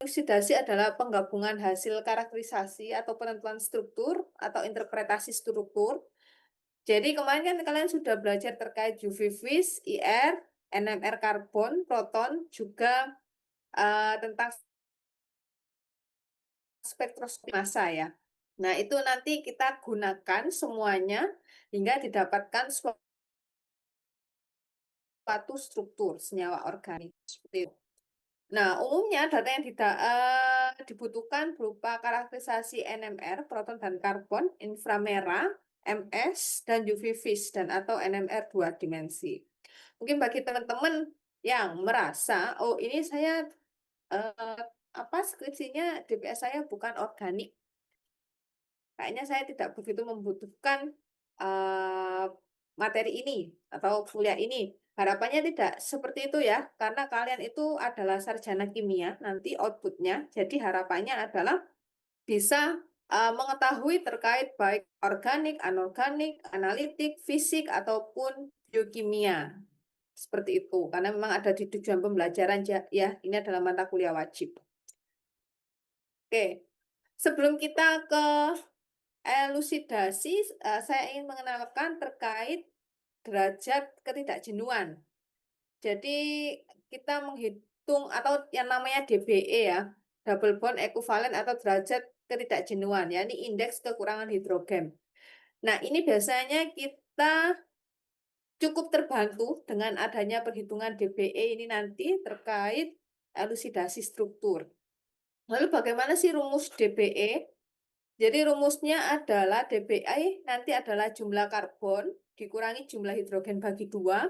Elusidasi adalah penggabungan hasil karakterisasi atau penentuan struktur atau interpretasi struktur. Jadi kemarin kan kalian sudah belajar terkait UV vis, IR, NMR karbon, proton, juga tentang spektroskopi massa ya. Nah, itu nanti kita gunakan semuanya hingga didapatkan suatu struktur senyawa organik. Seperti itu. Nah, umumnya data yang dibutuhkan berupa karakterisasi NMR, proton dan karbon, inframerah, MS, dan UV vis, dan atau NMR dua dimensi. Mungkin bagi teman-teman yang merasa, oh ini saya skripsinya DPS saya bukan organik, kayaknya saya tidak begitu membutuhkan eh, materi ini atau kuliah ini. Harapannya tidak seperti itu ya, karena kalian itu adalah sarjana kimia, nanti outputnya. Jadi harapannya adalah bisa mengetahui terkait baik organik, anorganik, analitik, fisik, ataupun biokimia. Seperti itu, karena memang ada di tujuan pembelajaran ya, ini adalah mata kuliah wajib. Oke, sebelum kita ke elusidasi, saya ingin mengenalkan terkait derajat ketidakjenuhan. Jadi kita menghitung atau yang namanya DBE ya, double bond equivalent atau derajat ketidakjenuhan, yakni indeks kekurangan hidrogen. Nah, ini biasanya kita cukup terbantu dengan adanya perhitungan DBE ini nanti terkait elusidasi struktur. Lalu bagaimana sih rumus DBE? Jadi rumusnya adalah DBE nanti adalah jumlah karbon dikurangi jumlah hidrogen bagi 2,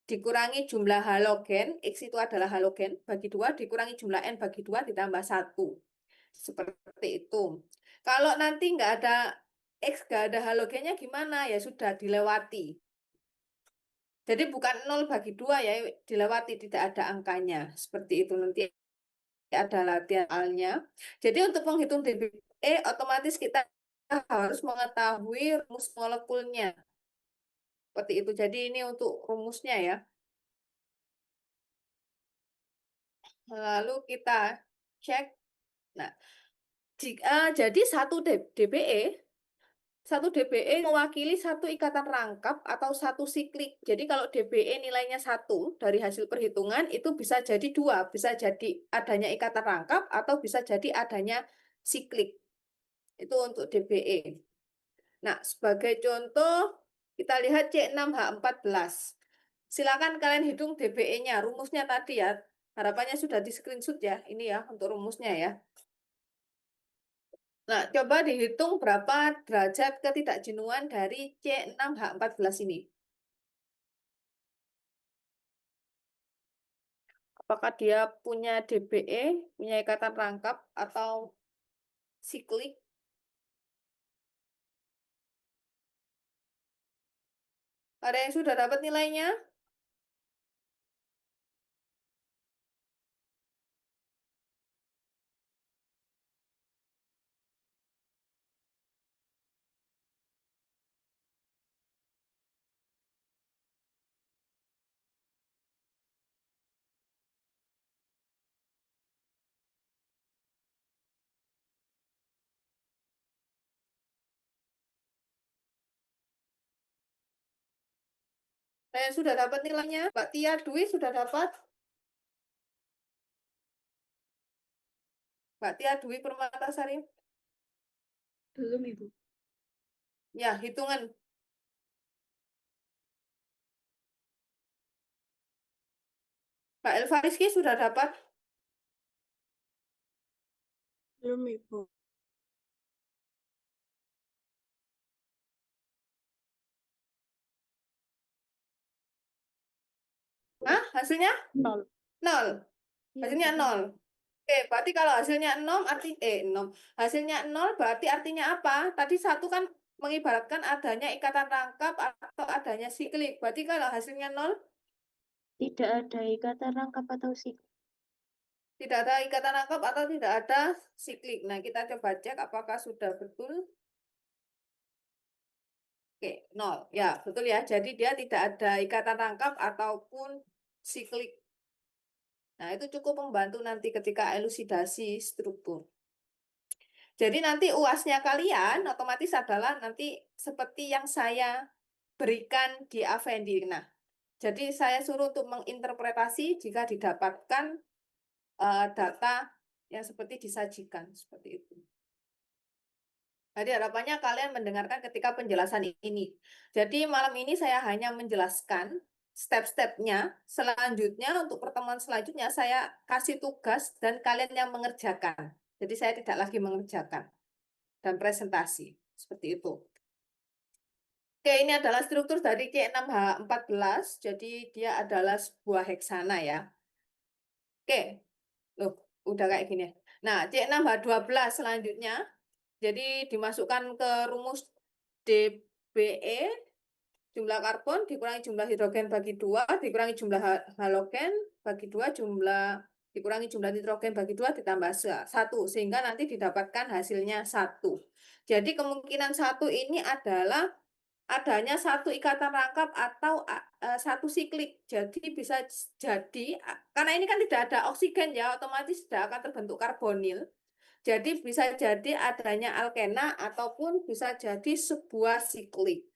dikurangi jumlah halogen, X itu adalah halogen, bagi 2, dikurangi jumlah N bagi 2 ditambah 1. Seperti itu. Kalau nanti nggak ada X, nggak ada halogennya gimana? Ya sudah dilewati. Jadi bukan 0 bagi 2 ya, dilewati, tidak ada angkanya. Seperti itu nanti ada latihannya. Jadi untuk menghitung DBE, otomatis kita harus mengetahui rumus molekulnya. Seperti itu. Jadi ini untuk rumusnya ya. Lalu kita cek. Nah, jadi satu DBE mewakili satu ikatan rangkap atau satu siklik. Jadi kalau DBE nilainya 1 dari hasil perhitungan itu bisa jadi 2, bisa jadi adanya ikatan rangkap atau bisa jadi adanya siklik. Itu untuk DBE. Nah, sebagai contoh kita lihat C6H14. Silakan kalian hitung DBE-nya, rumusnya tadi ya. Harapannya sudah di screenshot ya, ini ya untuk rumusnya ya. Nah, coba dihitung berapa derajat ketidakjenuhan dari C6H14 ini. Apakah dia punya DBE, punya ikatan rangkap, atau siklik? Ada yang sudah dapat nilainya? Ada yang sudah dapat nilainya? Mbak Tia Dwi sudah dapat? Mbak Tia Dwi Permatasari? Belum, Ibu. Ya, hitungan. Mbak Elva Rizky sudah dapat? Belum, Ibu. Hah? Hasilnya? Nol. Nol. Iya, Hasilnya tadi. nol. Oke, berarti kalau hasilnya 0 6. Hasilnya 0 berarti artinya apa? Tadi satu kan mengibaratkan adanya ikatan rangkap atau adanya siklik. Berarti kalau hasilnya 0 Tidak ada ikatan rangkap atau siklik. tidak ada ikatan rangkap atau tidak ada siklik. Nah, kita coba cek apakah sudah betul. Oke, 0. Ya, betul ya. Jadi dia tidak ada ikatan rangkap ataupun siklik. Nah, itu cukup membantu nanti ketika elusidasi struktur. Jadi nanti UASnya kalian otomatis adalah nanti seperti yang saya berikan di Avendi. Nah, jadi saya suruh untuk menginterpretasi jika didapatkan data yang seperti disajikan seperti itu. Jadi harapannya kalian mendengarkan ketika penjelasan ini. Jadi malam ini saya hanya menjelaskan step-stepnya. Selanjutnya untuk pertemuan selanjutnya saya kasih tugas dan kalian yang mengerjakan. Jadi saya tidak lagi mengerjakan dan presentasi seperti itu. Oke, ini adalah struktur dari C6H14. Jadi dia adalah sebuah heksana ya. Oke, loh, udah kayak gini. Nah, C6H12 selanjutnya. Jadi dimasukkan ke rumus DBE, jumlah karbon dikurangi jumlah hidrogen bagi 2 dikurangi jumlah halogen bagi 2 dikurangi jumlah nitrogen bagi 2 ditambah 1, sehingga nanti didapatkan hasilnya 1. Jadi kemungkinan 1 ini adalah adanya satu ikatan rangkap atau satu siklik. Jadi bisa jadi, karena ini kan tidak ada oksigen ya, otomatis tidak akan terbentuk karbonil. Jadi bisa jadi adanya alkena ataupun bisa jadi sebuah siklik.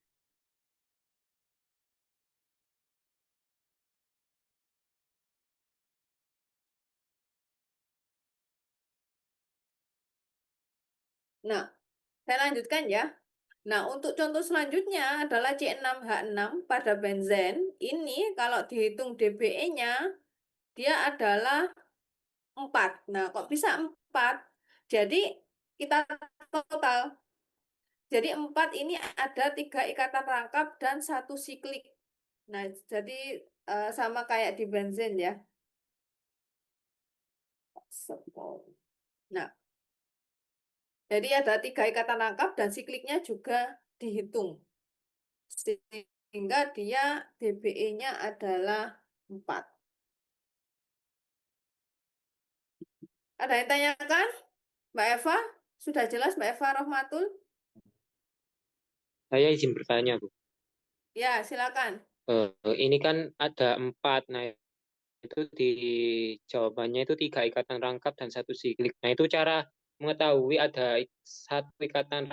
Nah, saya lanjutkan ya. Nah, untuk contoh selanjutnya adalah C6H6 pada benzen. Ini kalau dihitung DBE-nya, dia adalah 4. Nah, kok bisa 4? Jadi kita total. Jadi 4 ini ada 3 ikatan rangkap dan satu siklik. Nah, jadi sama kayak di benzen ya. Nah, jadi ada 3 ikatan rangkap dan sikliknya juga dihitung. Sehingga dia DBE-nya adalah 4. Ada yang tanyakan? Mbak Eva? Sudah jelas Mbak Eva Rohmatul? Saya izin bertanya, Bu. Ya, silakan. Ini kan ada 4, nah itu di jawabannya itu 3 ikatan rangkap dan satu siklik. Nah itu cara mengetahui ada ikatan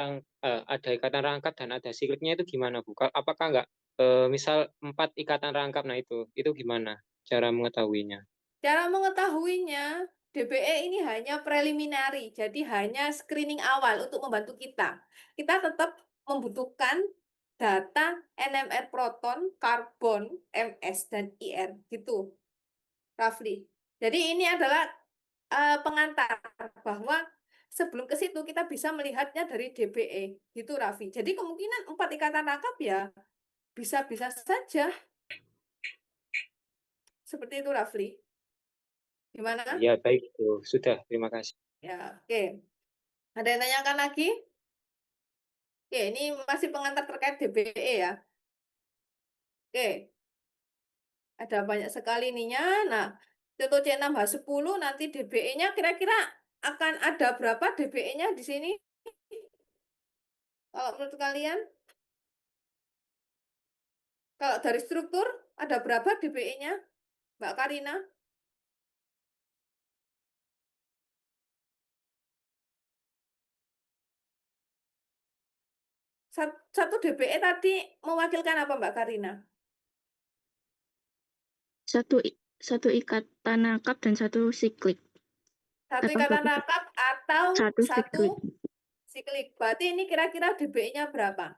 rangkap dan ada sikliknya itu gimana, Bu? Apakah nggak misal 4 ikatan rangkap, nah itu gimana cara mengetahuinya? Cara mengetahuinya, DBE ini hanya preliminary, jadi hanya screening awal untuk membantu kita. Kita tetap membutuhkan data NMR proton, karbon, MS, dan IR, gitu, Rafli. Jadi ini adalah pengantar bahwa sebelum ke situ kita bisa melihatnya dari DBE, gitu, Raffi. Jadi kemungkinan 4 ikatan rangkap ya bisa-bisa saja. Seperti itu, Rafli. Gimana? Ya baik, Bu. Sudah, terima kasih. Ya, oke. Ada yang tanyakan lagi? Oke, ini masih pengantar terkait DBE ya. Oke, ada banyak sekali ininya. Nah, contoh C6H10 nanti DBE-nya kira-kira akan ada berapa DBE-nya di sini? Kalau menurut kalian, kalau dari struktur ada berapa DBE-nya, Mbak Karina? Satu DBE tadi mewakilkan apa, Mbak Karina? Satu satu ikatan rangkap dan satu siklik. Satu Atau ikatan satu rangkap atau satu satu siklik. siklik. Berarti ini kira-kira DBE-nya berapa?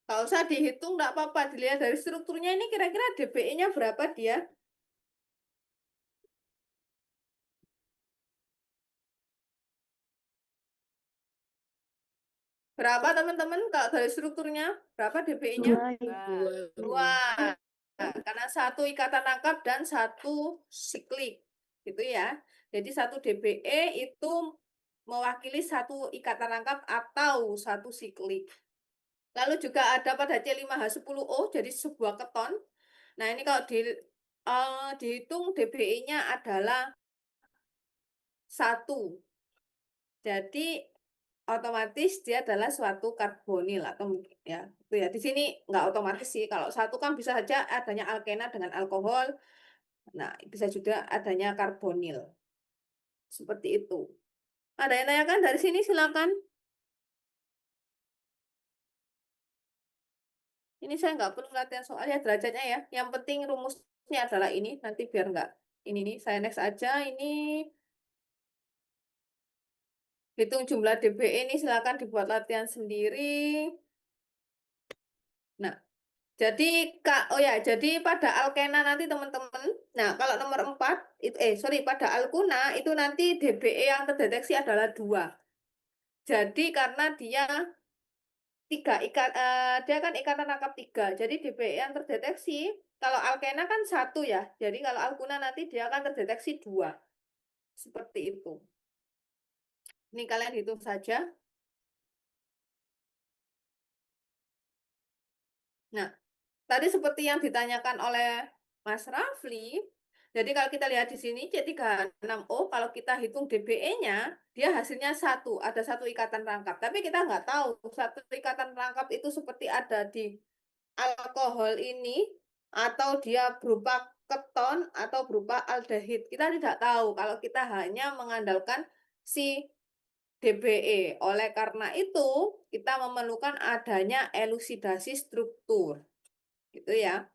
Kalau usah dihitung, nggak apa-apa. Dilihat dari strukturnya ini kira-kira DBE-nya berapa dia? Berapa teman-teman? Kalau dari strukturnya, berapa DBE-nya? Dua, Ibu. Dua. Karena satu ikatan rangkap dan satu siklik. Gitu ya. Jadi satu DBE itu mewakili satu ikatan rangkap atau satu siklik. Lalu juga ada pada C5H10O, jadi sebuah keton. Nah, ini kalau dihitung DBE-nya adalah 1. Jadi otomatis dia adalah suatu karbonil atau mungkin ya, itu ya. Di sini nggak otomatis sih. Kalau satu kan bisa saja adanya alkena dengan alkohol. Nah, bisa juga adanya karbonil. Seperti itu. Ada yang tanyakan dari sini silakan. Ini saya nggak perlu latihan soalnya derajatnya ya. Yang penting rumusnya adalah ini. Nanti biar nggak ini nih. Saya next aja. Ini hitung jumlah dBE ini silakan dibuat latihan sendiri. Nah, jadi oh ya, jadi pada alkena nanti teman-teman. Nah, kalau nomor 4 itu sorry pada alkuna itu nanti dBE yang terdeteksi adalah 2. Jadi karena dia dia kan ikatan rangkap 3. Jadi dBE yang terdeteksi kalau alkena kan 1 ya. Jadi kalau alkuna nanti dia akan terdeteksi 2. Seperti itu. Ini kalian hitung saja. Nah, tadi seperti yang ditanyakan oleh Mas Rafli, jadi kalau kita lihat di sini C36O, kalau kita hitung dBE-nya, dia hasilnya 1, ada satu ikatan rangkap. Tapi kita nggak tahu satu ikatan rangkap itu seperti ada di alkohol ini, atau dia berupa keton atau berupa aldehid. Kita tidak tahu kalau kita hanya mengandalkan si dBE. Oleh karena itu, kita memerlukan adanya elusidasi struktur. Gitu ya.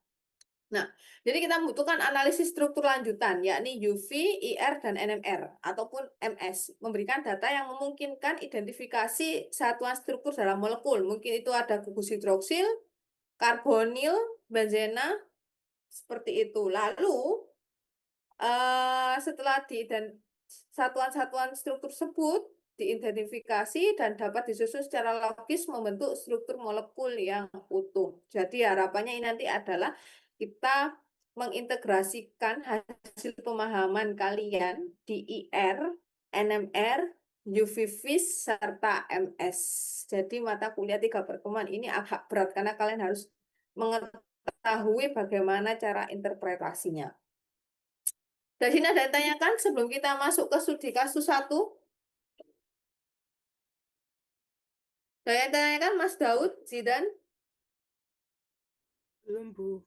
Nah, jadi kita membutuhkan analisis struktur lanjutan, yakni UV, IR, dan NMR, ataupun MS, memberikan data yang memungkinkan identifikasi satuan struktur dalam molekul. Mungkin itu ada gugus hidroksil, karbonil, benzena, seperti itu. Lalu, setelah dan satuan-satuan struktur tersebut diidentifikasi dan dapat disusun secara logis membentuk struktur molekul yang utuh. Jadi harapannya ini nanti adalah kita mengintegrasikan hasil pemahaman kalian di IR, NMR, UV-Vis, serta MS. Jadi mata kuliah 3 pertemuan ini agak berat karena kalian harus mengetahui bagaimana cara interpretasinya. Dari sini ada yang tanyakan sebelum kita masuk ke studi kasus 1. Ada yang tanyakan Mas Daud, Zidan? Belum, Bu.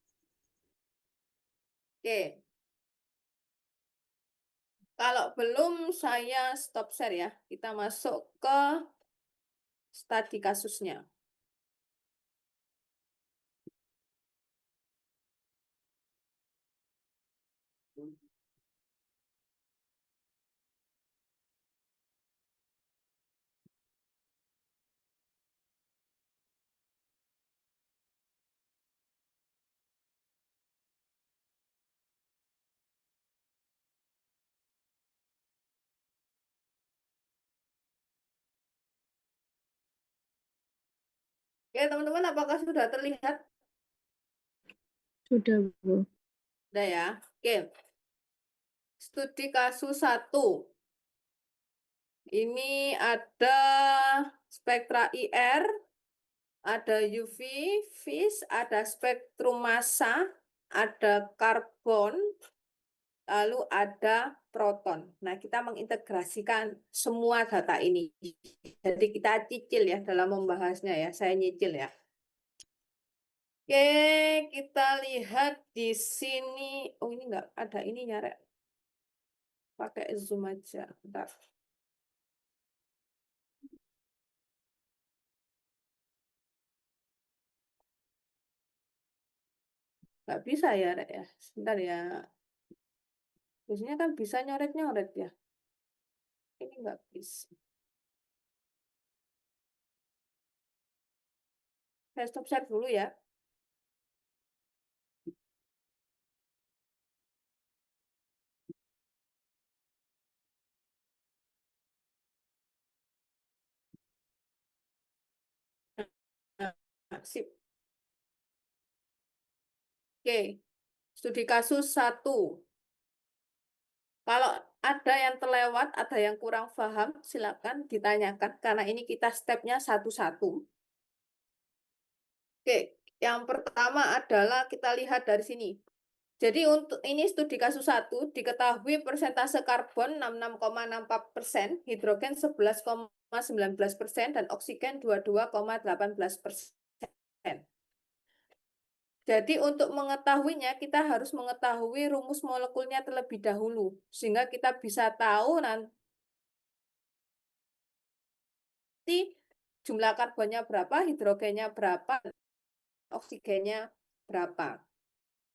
Oke. Kalau belum saya stop share ya. Kita masuk ke studi kasusnya. Oke, teman-teman, apakah sudah terlihat? Sudah, Bu. Sudah ya. Oke. Studi kasus 1. Ini ada spektra IR, ada UV, vis, ada spektrum massa, ada karbon, lalu ada proton. Nah, kita mengintegrasikan semua data ini. Jadi kita cicil ya dalam membahasnya ya. Saya nyicil ya. Oke, kita lihat di sini. Oh, ini enggak ada ininya, Rek. Pakai zoom aja. Bentar. Nggak bisa ya, Rek ya. Sebentar ya. Biasanya kan bisa nyoret-nyoret ya. Ini nggak bisa. Saya stop share dulu ya. Nah, sip. Oke, studi kasus 1. Kalau ada yang terlewat, ada yang kurang paham, silakan ditanyakan karena ini kita stepnya satu-satu. Oke, yang pertama adalah kita lihat dari sini. Jadi untuk ini studi kasus 1 diketahui persentase karbon 66,64%, hidrogen 11,19%, dan oksigen 22,18%. Jadi untuk mengetahuinya kita harus mengetahui rumus molekulnya terlebih dahulu sehingga kita bisa tahu nanti jumlah karbonnya berapa, hidrogennya berapa, oksigennya berapa.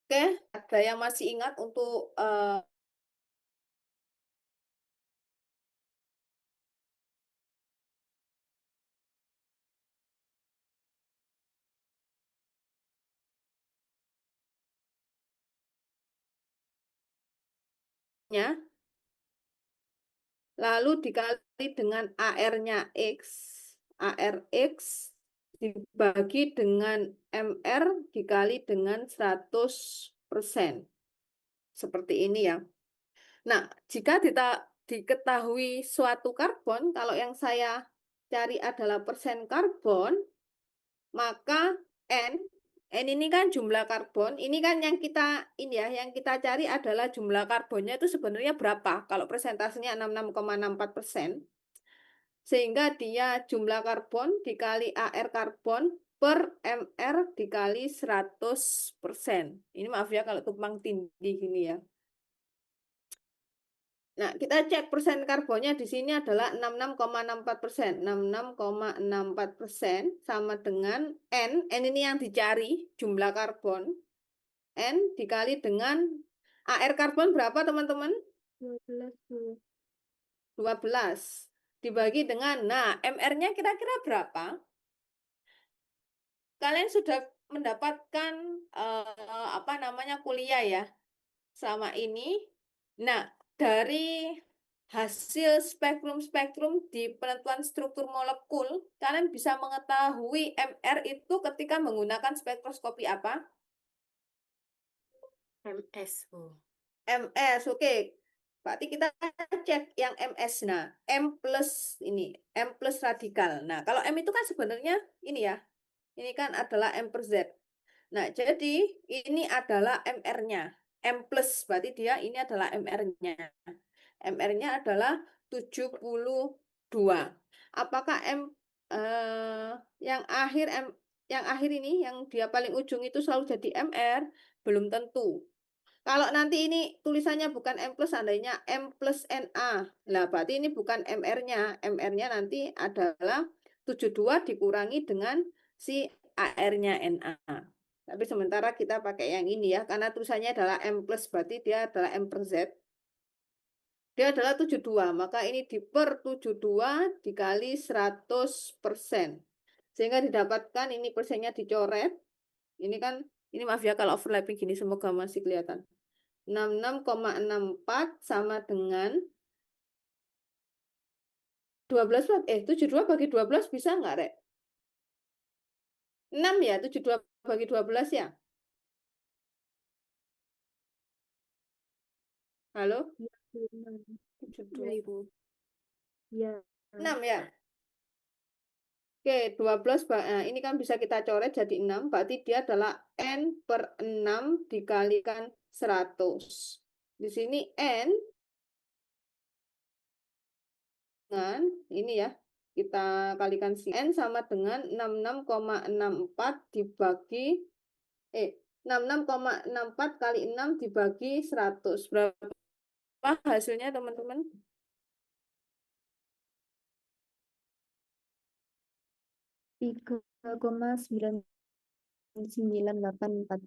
Oke, ada yang masih ingat untuk nya, lalu dikali dengan AR-nya X, ARX dibagi dengan MR dikali dengan 100%. Seperti ini ya. Nah, jika diketahui suatu karbon, kalau yang saya cari adalah persen karbon, maka N ini kan jumlah karbon, ini kan yang kita ini ya, yang kita cari adalah jumlah karbonnya itu sebenarnya berapa? Kalau persentasenya 66,64%, sehingga dia jumlah karbon dikali AR karbon per MR dikali 100%. Ini maaf ya kalau tumpang tindih gini ya. Nah, kita cek persen karbonnya di sini adalah 66,64%. 66,64% sama dengan N ini yang dicari, jumlah karbon. N dikali dengan AR karbon berapa, teman-teman? 12 Bu. 12. Dibagi dengan, nah, MR-nya kira-kira berapa? Kalian sudah mendapatkan apa namanya kuliah ya selama ini. Nah, dari hasil spektrum-spektrum di penentuan struktur molekul, kalian bisa mengetahui MR itu ketika menggunakan spektroskopi apa? MS Bu. MS, oke. Berarti kita cek yang MS. Nah, M plus ini, M plus radikal. Nah, kalau M itu kan sebenarnya ini ya, ini kan adalah M per Z. Nah, jadi ini adalah MR-nya. M plus, berarti dia ini adalah MR-nya. MR-nya adalah 72. Apakah yang akhir yang akhir ini yang dia paling ujung itu selalu jadi MR? Belum tentu. Kalau nanti ini tulisannya bukan M plus, seandainya M plus NA. Lah, berarti ini bukan MR-nya. MR-nya nanti adalah 72 dikurangi dengan si AR-nya NA. Tapi sementara kita pakai yang ini ya, karena tulisannya adalah M plus, berarti dia adalah M per Z. Dia adalah 72, maka ini diper 72 dikali 100%. Sehingga didapatkan, ini persennya dicoret. Ini kan, ini maaf ya kalau overlapping gini, semoga masih kelihatan. 66,64 sama dengan 12, 72 bagi 12 bisa nggak, Rek? 6 ya, 72 bagi 12 ya? Halo? Iya, Bu, 6. Iya, 72. Ibu. Iya. 6 ya? Oke, 12, ini kan bisa kita coret jadi 6, berarti dia adalah N per 6 dikalikan 100. Di sini N dengan, ini ya, kita kalikan si N sama dengan 66,64 dibagi, 66,64 kali 6 dibagi 100. Berapa hasilnya, teman-teman? 3,9984.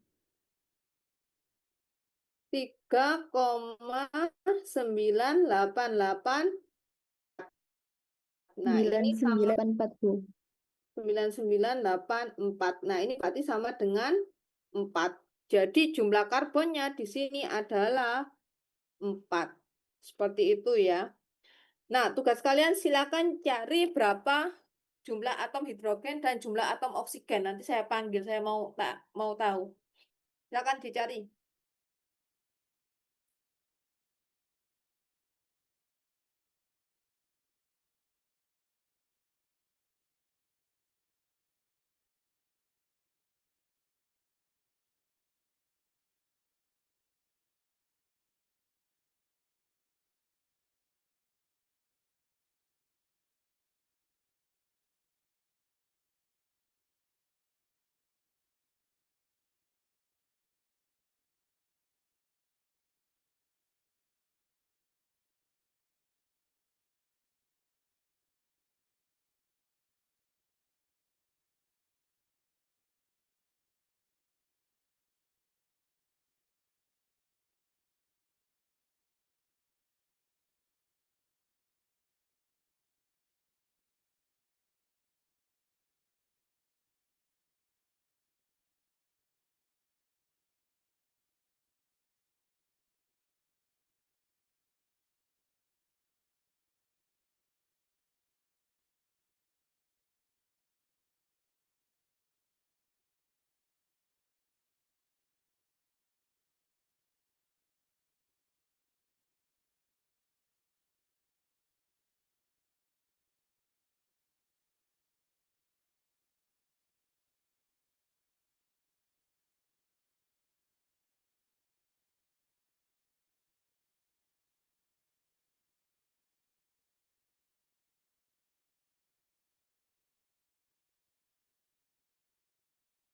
3,988. Nah, ini sama 9984 Bu. 9984. Nah, ini berarti sama dengan 4. Jadi jumlah karbonnya di sini adalah 4. Seperti itu ya. Nah, tugas kalian silakan cari berapa jumlah atom hidrogen dan jumlah atom oksigen. Nanti saya panggil, saya mau tahu. Silakan dicari.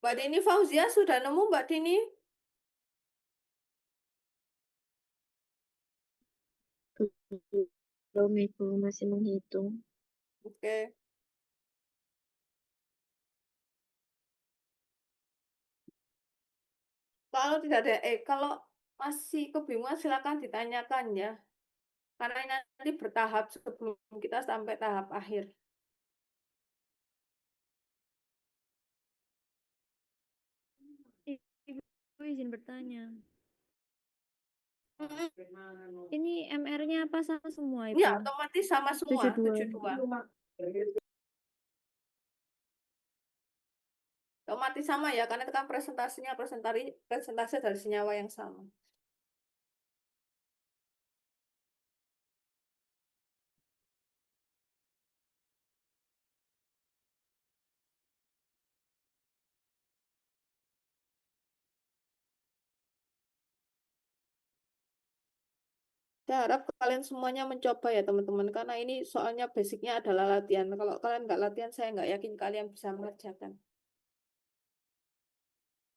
Mbak Dini Fauzia sudah nemu Mbak Dini? Belum Ibu, masih menghitung. Oke. Kalau tidak ada, kalau masih kebingungan silakan ditanyakan ya. Karena ini nanti bertahap sebelum kita sampai tahap akhir. Ibu izin bertanya. Mm-mm. Ini MR-nya apa sama semua, Ya, Ibu? otomatis sama semua, 72. 72. Otomatis sama ya, karena itu kan presentasinya presentasi dari senyawa yang sama. Saya harap kalian semuanya mencoba ya teman-teman, karena ini soalnya basicnya adalah latihan. Kalau kalian nggak latihan, saya nggak yakin kalian bisa mengerjakan.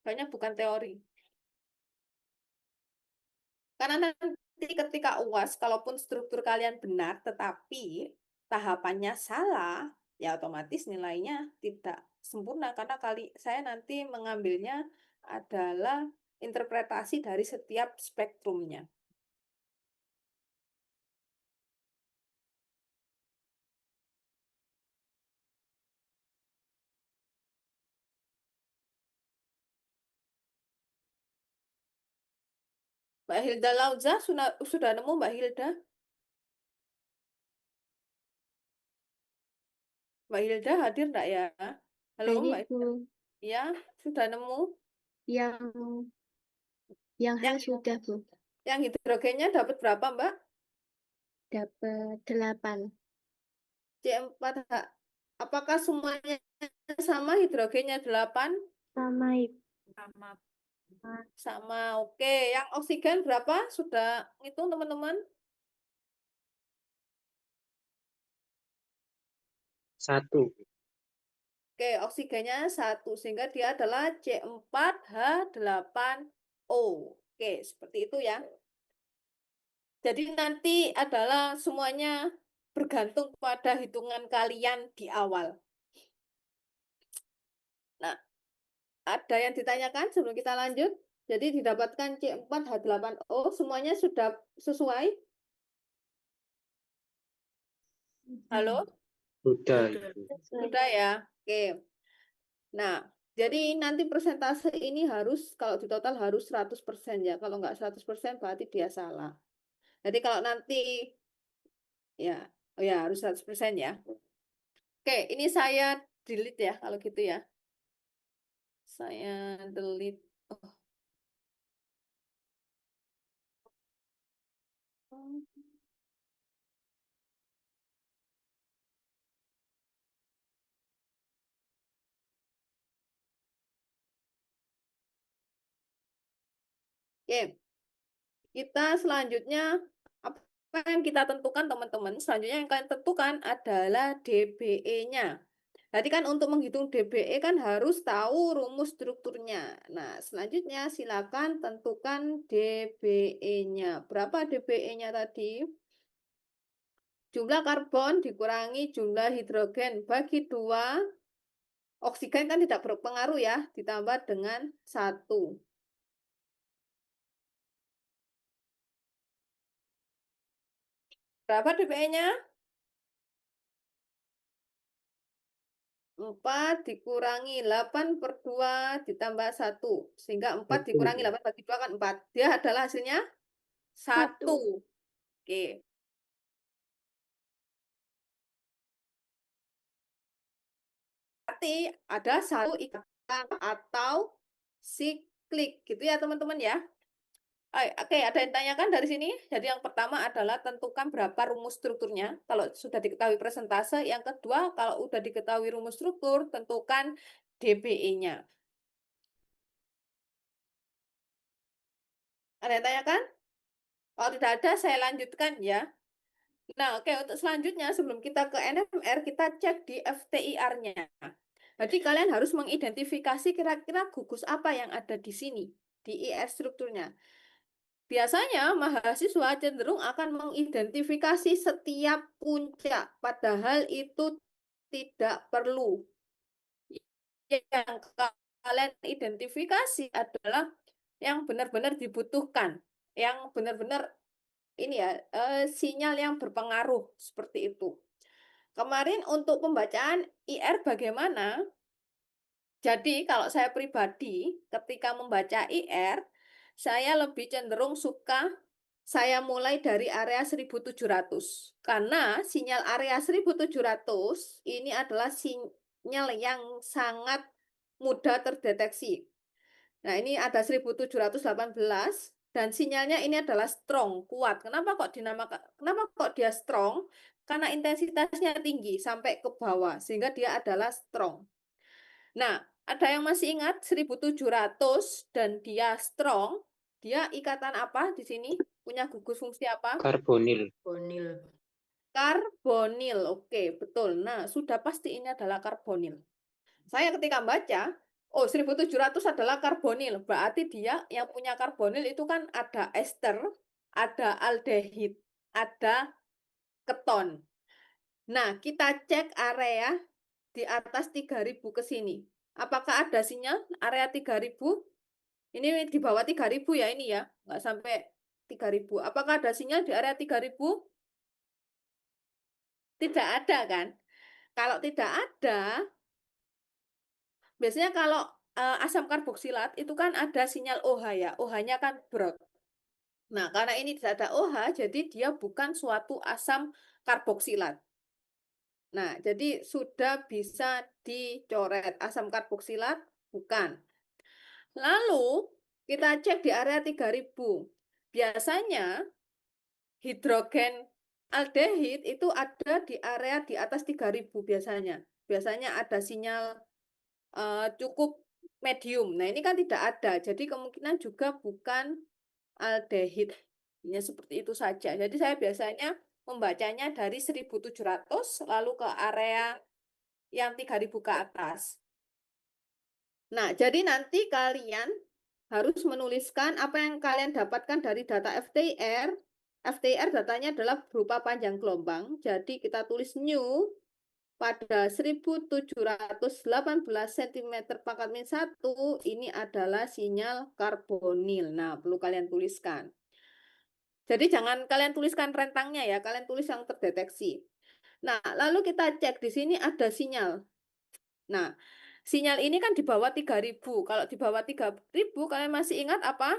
Banyak bukan teori. Karena nanti ketika UAS, kalaupun struktur kalian benar, tetapi tahapannya salah, ya otomatis nilainya tidak sempurna. Karena saya nanti mengambilnya adalah interpretasi dari setiap spektrumnya. Mbak Hilda Lauza sudah nemu Mbak Hilda? Mbak Hilda hadir enggak ya? Halo Nah, ini Mbak Bu, Hilda. Ya, sudah nemu. yang Yang hal sudah Bu, yang hidrogennya dapat berapa Mbak? dapat 8. C4H. Apakah semuanya sama hidrogennya 8? Sama Ibu. Sama. Sama, oke. Yang oksigen berapa? Sudah ngitung teman-teman? 1. Oke, oksigennya 1. Sehingga dia adalah C4H8O. Oke, seperti itu ya. Jadi nanti adalah semuanya bergantung pada hitungan kalian di awal. Nah, ada yang ditanyakan sebelum kita lanjut? Jadi didapatkan C4H8O, semuanya sudah sesuai? Halo? Sudah, Sudah. Ibu. Sudah ya? Oke. Nah, jadi nanti persentase ini harus, kalau di total harus 100% ya. Kalau nggak 100% berarti dia salah. Jadi kalau nanti, ya, oh ya harus 100% ya. Oke, ini saya delete ya kalau gitu ya. Saya delete. Oh. Oke, kita selanjutnya, apa yang kita tentukan teman-teman? Selanjutnya yang kalian tentukan adalah DBE-nya. Tadi kan untuk menghitung DBE kan harus tahu rumus strukturnya. Nah, selanjutnya silakan tentukan DBE-nya. Berapa DBE-nya tadi? Jumlah karbon dikurangi jumlah hidrogen bagi 2. Oksigen kan tidak berpengaruh ya, ditambah dengan 1. Berapa DBE-nya? 4 dikurangi 8/2 ditambah 1. Sehingga 4 1. dikurangi 8 bagi 2 kan 4. Dia adalah hasilnya 1. 1. Oke. Berarti ada satu ikatan atau siklik. Gitu ya teman-teman ya. Oke, ada yang tanyakan dari sini? Jadi yang pertama adalah tentukan berapa rumus strukturnya. Kalau sudah diketahui persentase. Yang kedua, kalau sudah diketahui rumus struktur, tentukan DBE-nya. Ada yang tanyakan? Kalau tidak ada, saya lanjutkan ya. Nah, oke, untuk selanjutnya, sebelum kita ke NMR, kita cek di FTIR-nya. Jadi kalian harus mengidentifikasi kira-kira gugus apa yang ada di sini, di IR strukturnya. Biasanya mahasiswa cenderung akan mengidentifikasi setiap puncak, padahal itu tidak perlu. Yang kalian identifikasi adalah yang benar-benar dibutuhkan, yang benar-benar ini ya, sinyal yang berpengaruh seperti itu. Kemarin untuk pembacaan IR bagaimana? Jadi kalau saya pribadi ketika membaca IR, saya lebih cenderung suka saya mulai dari area 1700. Karena sinyal area 1700 ini adalah sinyal yang sangat mudah terdeteksi. Nah, ini ada 1718 dan sinyalnya ini adalah strong, kuat. Kenapa kok dia strong? Karena intensitasnya tinggi sampai ke bawah sehingga dia adalah strong. Nah, ada yang masih ingat 1700 dan dia strong? Dia ikatan apa di sini? Punya gugus fungsi apa? Karbonil. Bonil. Karbonil. Oke, betul. Nah, sudah pasti ini adalah karbonil. Saya ketika baca, oh 1700 adalah karbonil. Berarti dia yang punya karbonil itu kan ada ester, ada aldehid, ada keton. Nah, kita cek area di atas 3000 ke sini. Apakah ada sinyal area 3000? Ini di bawah 3000 ya ini ya, nggak sampai 3000. Apakah ada sinyal di area 3000? Tidak ada kan? Kalau tidak ada, biasanya kalau asam karboksilat itu kan ada sinyal OH ya, OH-nya kan Brod. Nah, karena ini tidak ada OH, jadi dia bukan suatu asam karboksilat. Nah, jadi sudah bisa dicoret asam karboksilat, bukan. Lalu, kita cek di area 3000. Biasanya, hidrogen aldehid itu ada di area di atas 3000 biasanya. Biasanya ada sinyal cukup medium. Nah, ini kan tidak ada. Jadi kemungkinan juga bukan aldehid. Hanya seperti itu saja. Jadi saya biasanya membacanya dari 1700 lalu ke area yang 3000 ke atas. Nah, jadi nanti kalian harus menuliskan apa yang kalian dapatkan dari data FTIR. FTIR datanya adalah berupa panjang gelombang. Jadi kita tulis new pada 1718 cm pangkat min 1 ini adalah sinyal karbonil. Nah, perlu kalian tuliskan. Jadi jangan kalian tuliskan rentangnya ya, kalian tulis yang terdeteksi. Nah, lalu kita cek di sini ada sinyal. Nah, sinyal ini kan di bawah 3000. Kalau di bawah 3000 kalian masih ingat apa?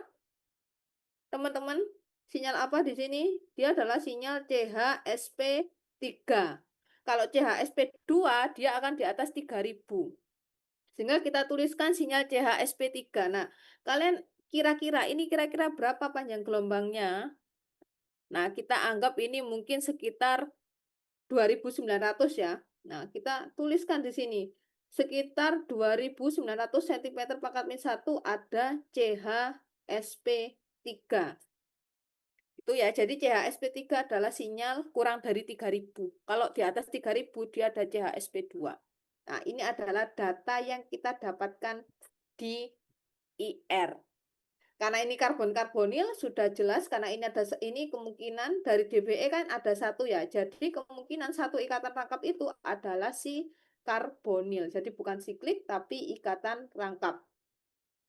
Teman-teman, sinyal apa di sini? Dia adalah sinyal CHSP3. Kalau CHSP2 dia akan di atas 3000. Sehingga kita tuliskan sinyal CHSP3. Nah, kalian kira-kira berapa panjang gelombangnya? Nah, kita anggap ini mungkin sekitar 2900 ya. Nah, kita tuliskan di sini. Sekitar 2900 cm pangkat min 1 ada CHSP3. Itu ya, jadi CHSP3 adalah sinyal kurang dari 3000. Kalau di atas 3000 dia ada CHSP2. Nah, ini adalah data yang kita dapatkan di IR. Karena ini karbon-karbonil sudah jelas karena ini kemungkinan dari DBE kan ada satu ya. Jadi kemungkinan satu ikatan rangkap itu adalah si karbonil. Jadi bukan siklik tapi ikatan rangkap.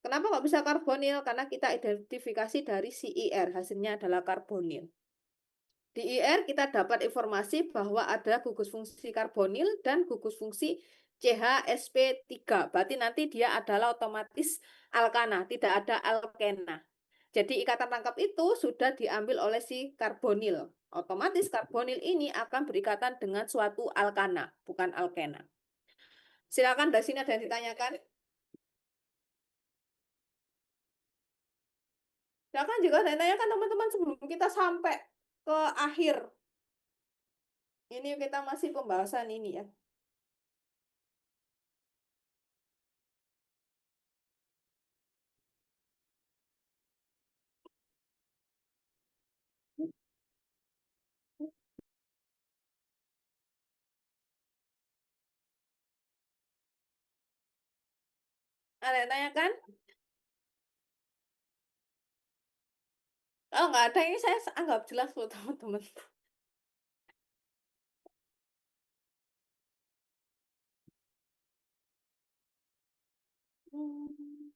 Kenapa kok bisa karbonil? Karena kita identifikasi dari si IR, hasilnya adalah karbonil. Di IR kita dapat informasi bahwa ada gugus fungsi karbonil dan gugus fungsi CHSP3. Berarti nanti dia adalah otomatis alkana, tidak ada alkena. Jadi ikatan rangkap itu sudah diambil oleh si karbonil. Otomatis karbonil ini akan berikatan dengan suatu alkana, bukan alkena. Silakan dari sini ada yang ditanyakan. Silakan juga ada yang ditanyakan teman-teman sebelum kita sampai ke akhir. Ini kita masih pembahasan ini ya. Ada yang tanyakan? Kalau nggak ada, ini saya anggap jelas loh, teman-teman. Hmm.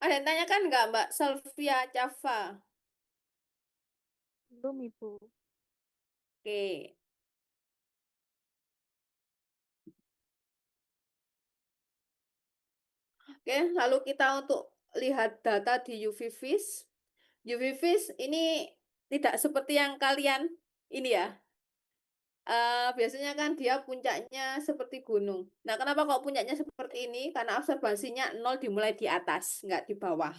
Ada yang tanyakan nggak, Mbak Selvia Cava? Belum, Ibu. Oke. Oke, lalu kita untuk lihat data di UV Vis. UV Vis ini tidak seperti yang kalian ini ya. Biasanya kan dia puncaknya seperti gunung. Nah, kenapa kok puncaknya seperti ini? Karena observasinya 0 dimulai di atas, nggak di bawah.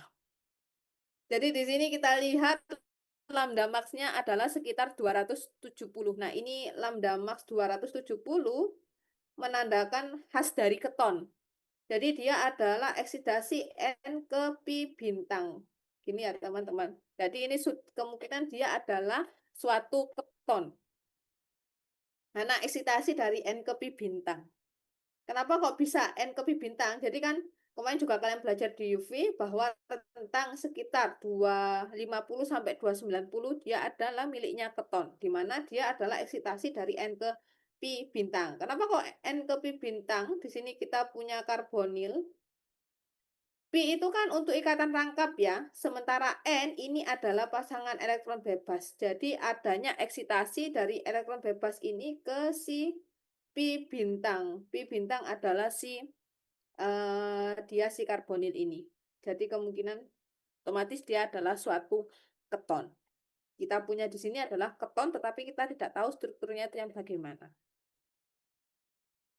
Jadi di sini kita lihat lambda max-nya adalah sekitar 270. Nah, ini lambda max 270 menandakan khas dari keton. Jadi dia adalah eksidasi N ke pi bintang. Gini ya teman-teman. Jadi ini kemungkinan dia adalah suatu keton. Nah, eksitasi dari N ke pi bintang. Kenapa kok bisa N ke pi bintang? Jadi kan kemarin juga kalian belajar di UV bahwa tentang sekitar 250 sampai 290 dia adalah miliknya keton, di mana dia adalah eksitasi dari N ke pi bintang. Kenapa kok N ke pi bintang? Di sini kita punya karbonil. Pi itu kan untuk ikatan rangkap ya, sementara N ini adalah pasangan elektron bebas. Jadi adanya eksitasi dari elektron bebas ini ke si pi bintang. Pi bintang adalah dia si karbonil ini. Jadi kemungkinan otomatis dia adalah suatu keton. Kita punya di sini adalah keton, tetapi kita tidak tahu strukturnya itu yang bagaimana.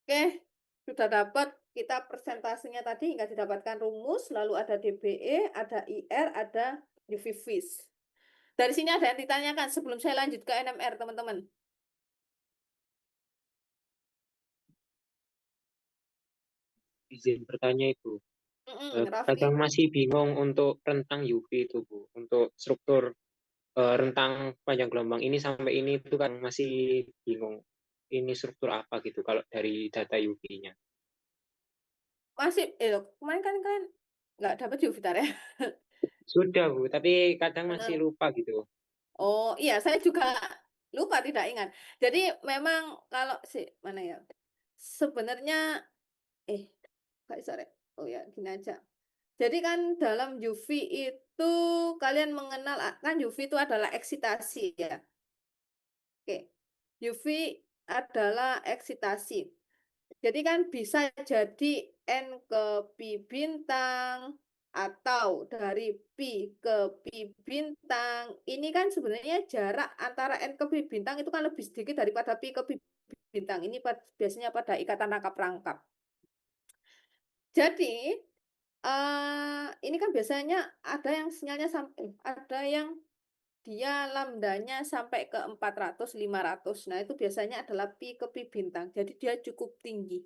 Oke, sudah dapat kita presentasinya tadi hingga didapatkan rumus, lalu ada DBE, ada IR, ada UV-Vis. Dari sini ada yang ditanyakan sebelum saya lanjut ke NMR, teman-teman. Izin bertanya itu. Rafli. Kadang masih bingung untuk rentang UV itu, Bu. Untuk struktur rentang panjang gelombang ini sampai ini itu kan masih bingung. Ini struktur apa gitu kalau dari data UV-nya. Masih, kemarin kan nggak dapat UV tar ya? Sudah, Bu, tapi kadang masih Benar. lupa gitu. Oh iya, saya juga lupa tidak ingat. Jadi memang kalau mana ya? Sebenarnya Kak sore. Oh ya, gini aja. Jadi kan dalam UV itu kalian mengenal kan UV itu adalah eksitasi ya. Oke. UV adalah eksitasi. Jadi kan bisa jadi N ke pi bintang atau dari pi ke pi bintang. Ini kan sebenarnya jarak antara N ke pi bintang itu kan lebih sedikit daripada pi ke pi bintang. Ini biasanya pada ikatan rangkap-rangkap. Jadi ini kan biasanya ada yang sinyalnya sampai ada yang dia lambdanya sampai ke 400 500. Nah, itu biasanya adalah pi ke pi bintang. Jadi dia cukup tinggi.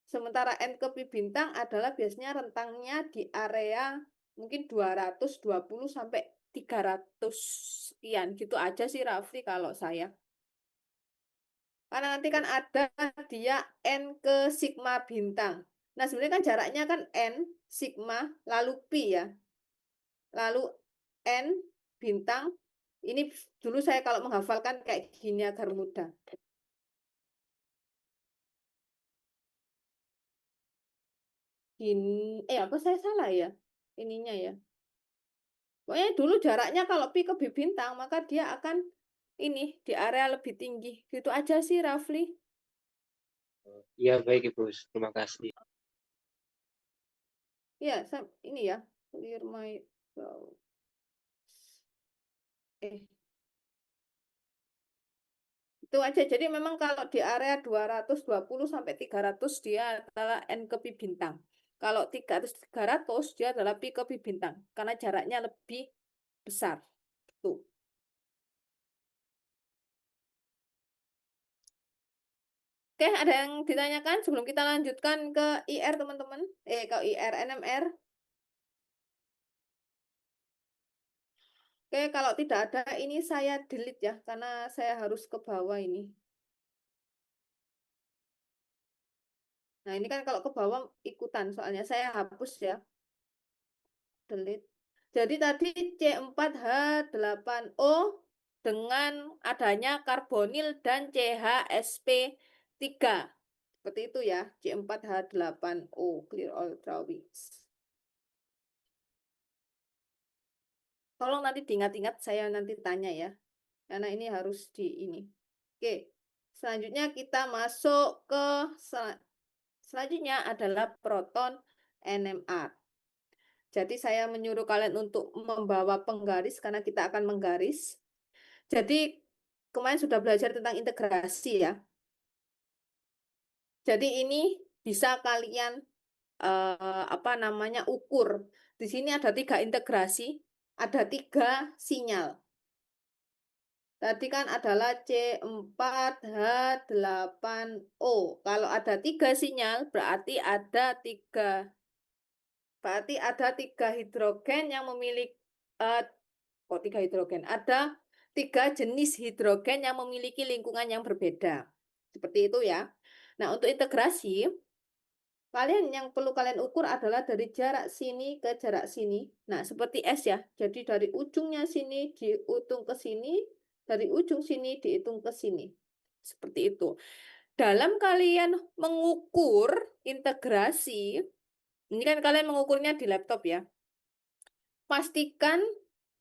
Sementara N ke pi bintang adalah biasanya rentangnya di area mungkin 220 sampai 300 sekian. Gitu aja sih Rafli kalau saya. Karena nanti kan ada dia N ke sigma bintang. Nah, sebenarnya kan jaraknya kan N, sigma, lalu pi ya. Lalu N bintang. Ini dulu saya kalau menghafalkan kayak gini agar mudah. Apa saya salah ya? Ininya ya. Pokoknya dulu jaraknya kalau pi ke pi bintang, maka dia akan ini di area lebih tinggi. Gitu aja sih, Rafli. Iya, baik, Ibu. Terima kasih. Ya, ini ya. Clear my browser. Itu aja. Jadi memang kalau di area 220 sampai 300 dia adalah N ke pi bintang. Kalau 300 dia adalah pi ke pi bintang karena jaraknya lebih besar. Tuh. Oke, ada yang ditanyakan sebelum kita lanjutkan ke IR, teman-teman? Ke IR NMR. Oke, kalau tidak ada ini saya delete ya karena saya harus ke bawah ini. Nah, ini kan kalau ke bawah ikutan, soalnya saya hapus ya. Delete. Jadi tadi C4H8O dengan adanya karbonil dan CHSP3. Seperti itu ya, C4H8O, clear all drawings. Tolong nanti diingat-ingat, saya nanti tanya ya. Karena ini harus di ini. Oke, selanjutnya kita masuk ke selanjutnya adalah proton NMR. Jadi saya menyuruh kalian untuk membawa penggaris karena kita akan menggaris. Jadi kemarin sudah belajar tentang integrasi ya. Jadi ini bisa kalian apa namanya ukur. Di sini ada 3 integrasi, ada 3 sinyal. Tadi kan adalah C4H8O. Kalau ada 3 sinyal, berarti ada 3 hidrogen yang memiliki kok 3 hidrogen? Ada 3 jenis hidrogen yang memiliki lingkungan yang berbeda. Seperti itu ya. Nah, untuk integrasi, yang perlu kalian ukur adalah dari jarak sini ke jarak sini. Nah, seperti S ya. Jadi dari ujungnya sini dihitung ke sini, dari ujung sini dihitung ke sini. Seperti itu. Dalam kalian mengukur integrasi, ini kan kalian mengukurnya di laptop ya. Pastikan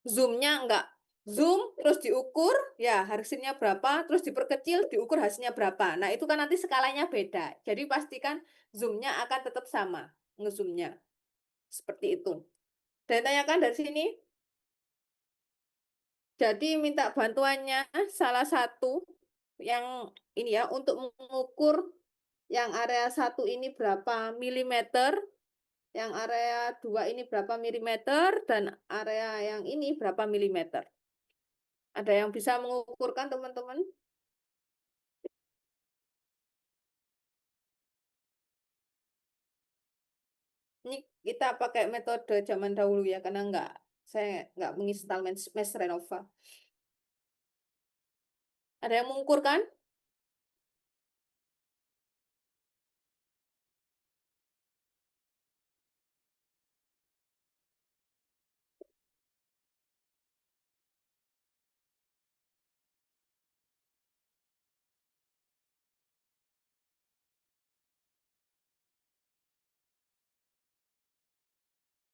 zoomnya enggak zoom terus diukur ya hasilnya berapa, terus diperkecil diukur hasilnya berapa. Nah, itu kan nanti skalanya beda. Jadi pastikan zoomnya akan tetap sama, ngezoomnya. Seperti itu. Dan tanyakan dari sini. Jadi minta bantuannya salah satu yang ini ya untuk mengukur yang area 1 ini berapa milimeter, yang area 2 ini berapa milimeter, dan area yang ini berapa milimeter. Ada yang bisa mengukurkan teman-teman? Ini kita pakai metode zaman dahulu ya, karena saya nggak menginstal Mesh Renova. Ada yang mengukurkan?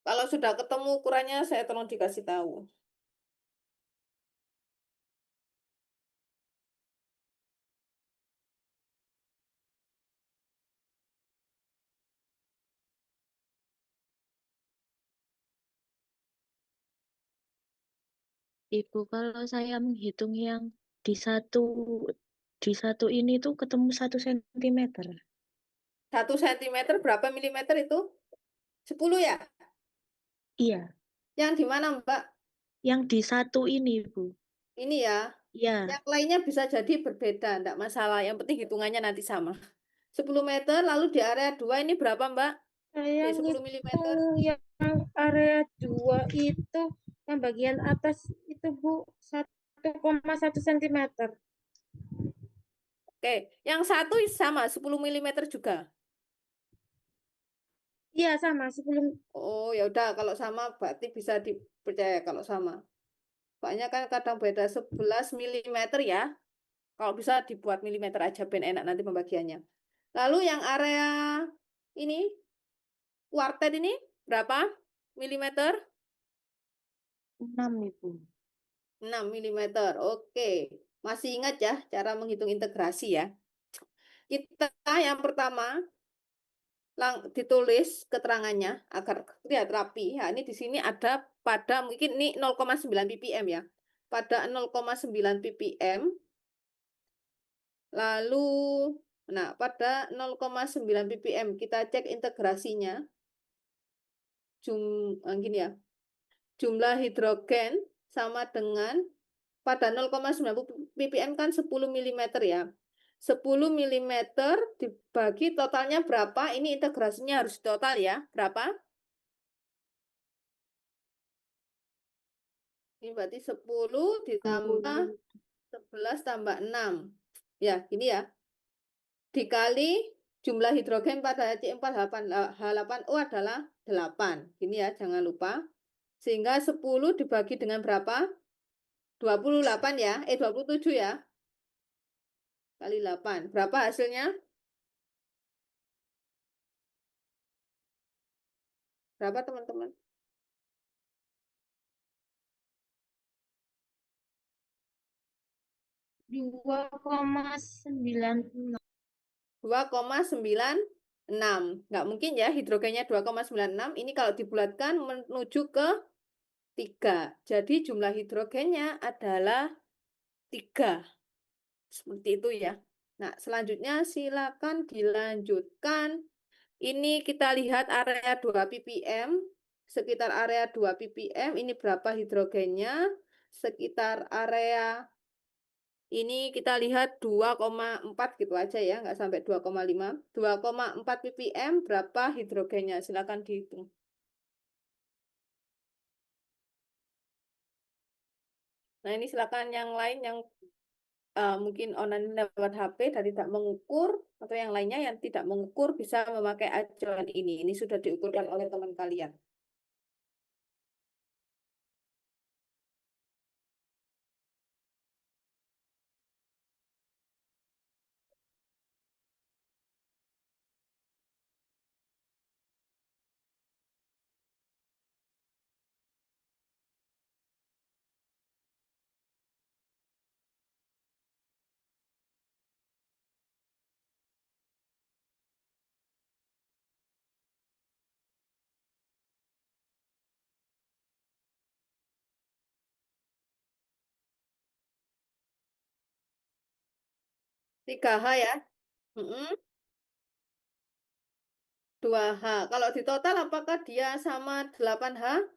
Kalau sudah ketemu ukurannya, saya tolong dikasih tahu. Ibu, kalau saya menghitung yang di satu di satu ini tuh ketemu 1 sentimeter. 1 sentimeter berapa milimeter itu? 10 ya? Iya, Yang di mana, Mbak? yang di satu ini, Bu. Ini ya. Iya, Yang lainnya bisa jadi berbeda, enggak masalah. Yang penting hitungannya nanti sama. 10 meter, lalu di area 2 ini berapa, Mbak? Saya Di 10 milimeter. ngitung yang area 2 itu, yang bagian atas itu Bu, 1,1 cm. Oke, yang satu sama 10 milimeter juga. Iya sama, 10. Oh, ya udah kalau sama berarti bisa dipercaya kalau sama. Soalnya kan kadang beda 11 milimeter ya. Kalau bisa dibuat milimeter aja ben enak nanti pembagiannya. Lalu yang area ini kuartet ini berapa milimeter? 6, Ibu. 6 milimeter. Oke. Masih ingat ya cara menghitung integrasi ya. Kita yang pertama ditulis keterangannya agar terlihat rapi. Ya, ini di sini ada pada mungkin ini 0,9 ppm ya. Pada 0,9 ppm. Lalu nah pada 0,9 ppm kita cek integrasinya. Gini ya. Jumlah hidrogen sama dengan pada 0,9 ppm kan 10 milimeter ya. 10 milimeter dibagi totalnya berapa? Ini integrasinya harus total ya. Berapa? Ini berarti 10 ditambah 11 tambah 6. Ya, gini ya. Dikali Jumlah hidrogen pada C4H8O adalah 8. Gini ya, jangan lupa. Sehingga 10 dibagi dengan berapa? 28 ya, 27 ya. Kali 8. Berapa hasilnya? Berapa teman-teman? 2,96. 2,96. Nggak mungkin ya hidrogennya 2,96. Ini kalau dibulatkan menuju ke 3. Jadi jumlah hidrogennya adalah 3. Seperti itu ya. Nah, selanjutnya silakan dilanjutkan. Ini kita lihat area 2 ppm. Sekitar area 2 ppm ini berapa hidrogennya? Sekitar area ini kita lihat 2,4 gitu aja ya, nggak sampai 2,5. 2,4 ppm berapa hidrogennya? Silakan dihitung. Nah, ini silakan yang lain yang mungkin online lewat HP dan tidak mengukur, atau yang lainnya yang tidak mengukur bisa memakai acuan ini. Ini sudah diukurkan oleh teman kalian. Tiga h ya. 2H. Kalau di total apakah dia sama 8H?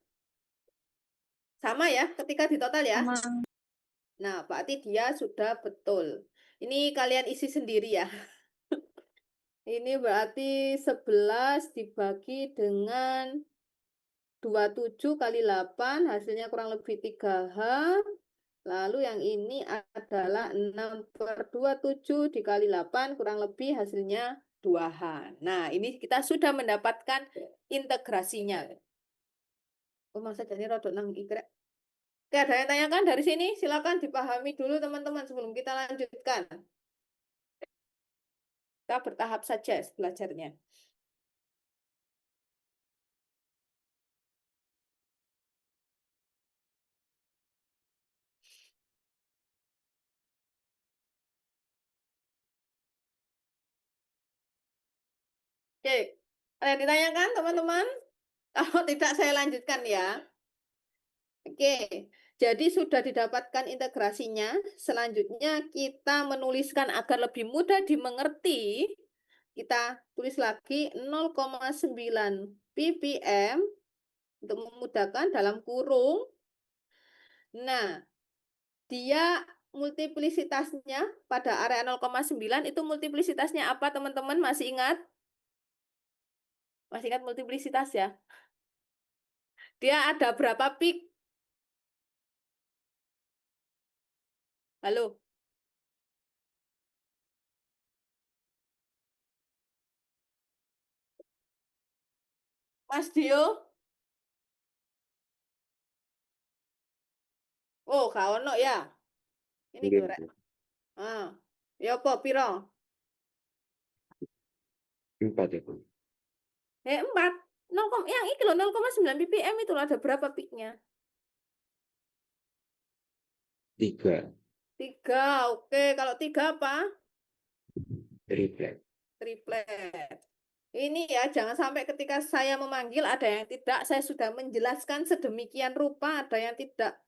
Sama ya, ketika di total ya. Sama. Nah, berarti dia sudah betul. Ini kalian isi sendiri ya. Ini berarti 11 dibagi dengan 27 kali 8, hasilnya kurang lebih 3H. Lalu yang ini adalah 6/27 dikali 8, kurang lebih hasilnya 2H. Nah, ini kita sudah mendapatkan integrasinya. Oh, masa jadi rodok nang ikrek. Oke, ada yang tanyakan dari sini? Silakan dipahami dulu teman-teman sebelum kita lanjutkan. Kita bertahap saja belajarnya. Oke, ada yang ditanyakan teman-teman? Kalau tidak saya lanjutkan ya. Oke, jadi sudah didapatkan integrasinya. Selanjutnya kita menuliskan agar lebih mudah dimengerti. Kita tulis lagi 0,9 ppm untuk memudahkan dalam kurung. Nah, dia multiplisitasnya pada area 0,9 itu multiplisitasnya apa teman-teman? Masih ingat? Masih ingat multiplisitas ya? Dia ada berapa pik? Halo? Mas Dio? Oh, gak ono ya? Ini Nggih, gorek. Bu. Ah, ya apa piro? 4 ya, Bu. 4. Yang iki loh 0,9 ppm itu loh, ada berapa piknya? 3 3. Oke. Kalau 3 apa? triplet. Triplet. Ini ya, jangan sampai ketika saya memanggil ada yang tidak, saya sudah menjelaskan sedemikian rupa, ada yang tidak.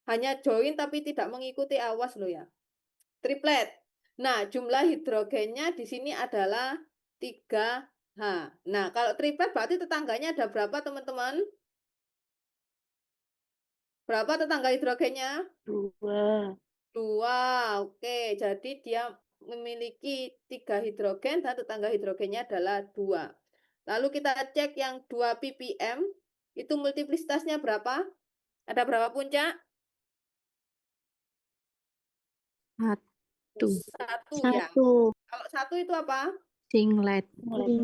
Hanya join tapi tidak mengikuti, awas loh ya. Triplet. Nah, jumlah hidrogennya di sini adalah 3H. Nah, kalau triplet berarti tetangganya ada berapa, teman-teman? Berapa tetangga hidrogennya? 2. 2. Oke. Jadi dia memiliki 3 hidrogen dan tetangga hidrogennya adalah 2. Lalu kita cek yang 2 ppm, itu multiplisitasnya berapa? Ada berapa puncak? 4. Satu ya. Kalau satu itu apa? Singlet.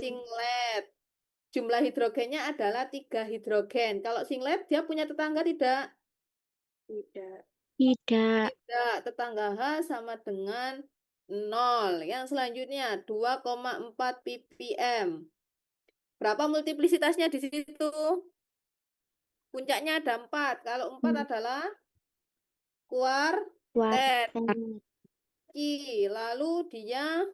Singlet. Jumlah hidrogennya adalah 3 hidrogen. Kalau singlet dia punya tetangga tidak? Tidak. Tidak. Tetangga H sama dengan 0. Yang selanjutnya 2,4 ppm. Berapa multiplisitasnya di situ? Puncaknya ada 4. Kalau 4 adalah kuartet. Lalu dia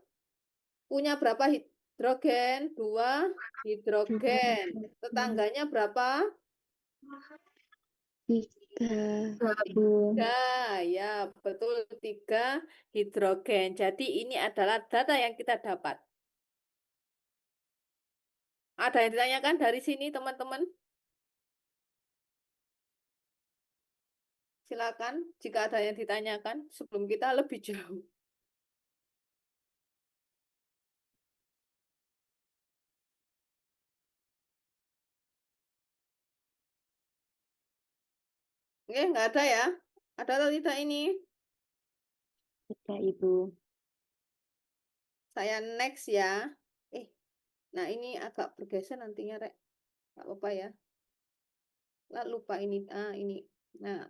punya berapa hidrogen? 2 hidrogen. Tetangganya berapa? 3. Ya, betul 3 hidrogen. Jadi ini adalah data yang kita dapat. Ada yang ditanyakan dari sini, teman-teman? Silakan jika ada yang ditanyakan sebelum kita lebih jauh. Oke, nggak ada ya? Ada atau tidak ini? Tidak, Ibu. Saya next ya. Nah ini agak bergeser nantinya, Rek. Nggak apa-apa ya. Lah, lupa ini. Ini. Nah,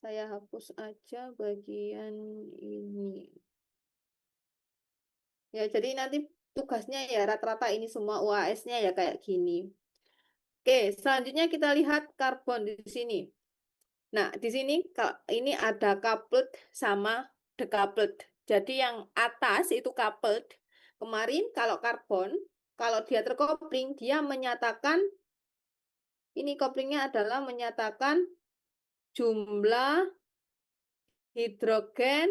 saya hapus aja bagian ini. Ya, jadi nanti tugasnya ya rata-rata ini semua UAS-nya ya kayak gini. Oke, selanjutnya kita lihat karbon di sini. Nah, di sini ini ada coupled sama decoupled. Jadi yang atas itu coupled. Kemarin kalau karbon, kalau dia terkopling, dia menyatakan, ini koplingnya adalah menyatakan jumlah hidrogen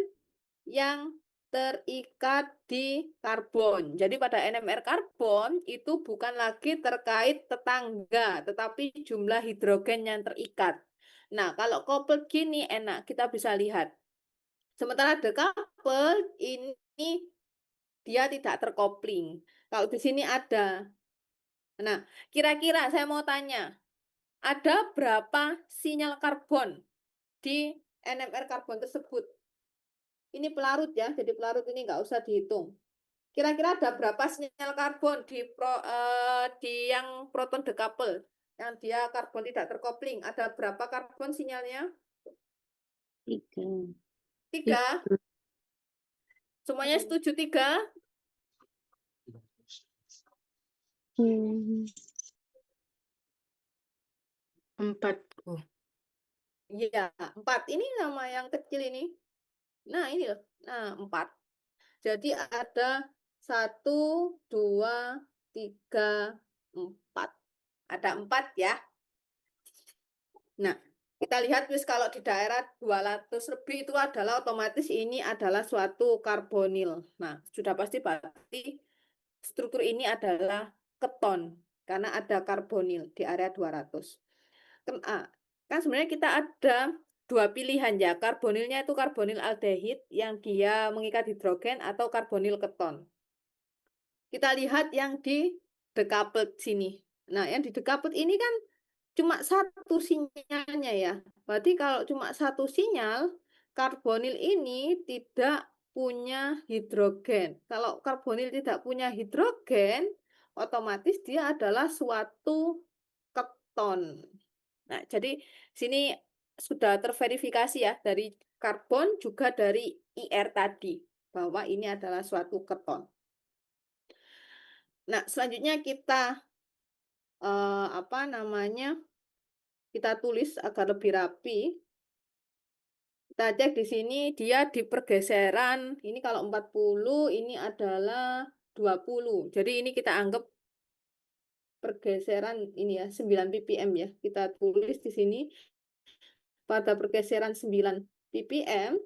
yang terikat di karbon. Jadi pada NMR karbon itu bukan lagi terkait tetangga, tetapi jumlah hidrogen yang terikat. Nah, kalau coupled gini enak, kita bisa lihat. Sementara decoupled ini dia tidak terkopling. Kalau di sini ada. Nah, kira-kira saya mau tanya, ada berapa sinyal karbon di NMR karbon tersebut? Ini pelarut ya, jadi pelarut ini nggak usah dihitung. Kira-kira ada berapa sinyal karbon di yang proton decouple, yang dia karbon tidak terkopling? Ada berapa karbon sinyalnya? 3. Semuanya setuju 3? Empat. Iya, 4. Ini nama yang kecil ini. Nah, ini loh. Nah, 4. Jadi ada 1, 2, 3, 4. Ada 4 ya. Nah, kita lihat kalau di daerah 200 lebih itu adalah otomatis ini adalah suatu karbonil. Nah, sudah pasti berarti struktur ini adalah keton karena ada karbonil di area 200. Kan sebenarnya kita ada 2 pilihan ya. Karbonilnya itu karbonil aldehid yang dia mengikat hidrogen atau karbonil keton. Kita lihat yang di decoupled sini. Nah, yang di decoupled ini kan cuma satu sinyalnya ya. Berarti kalau cuma satu sinyal, karbonil ini tidak punya hidrogen. Kalau karbonil tidak punya hidrogen, otomatis dia adalah suatu keton. Nah, jadi sini sudah terverifikasi ya dari karbon juga dari IR tadi bahwa ini adalah suatu keton. Nah, selanjutnya kita kita tulis agar lebih rapi. Kita cek di sini dia di pergeseran. Ini kalau 40 ini adalah 20. Jadi ini kita anggap pergeseran ini ya 9 ppm ya. Kita tulis di sini pada pergeseran 9 ppm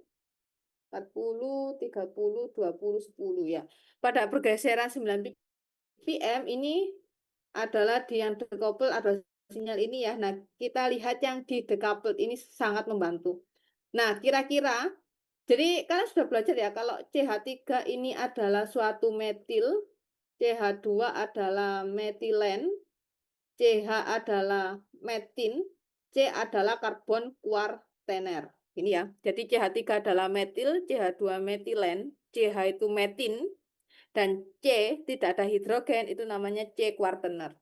40, 30, 20, 10 ya. Pada pergeseran 9 ppm ini adalah di yang decoupled ada sinyal ini ya. Nah, kita lihat yang di decoupled ini sangat membantu. Nah, kira-kira, jadi kalian sudah belajar ya, kalau CH3 ini adalah suatu metil, CH2 adalah metilen, CH adalah metin, C adalah karbon kuartener. Ini ya. Jadi CH3 adalah metil, CH2 metilen, CH itu metin, dan C tidak ada hidrogen, itu namanya C quaterner.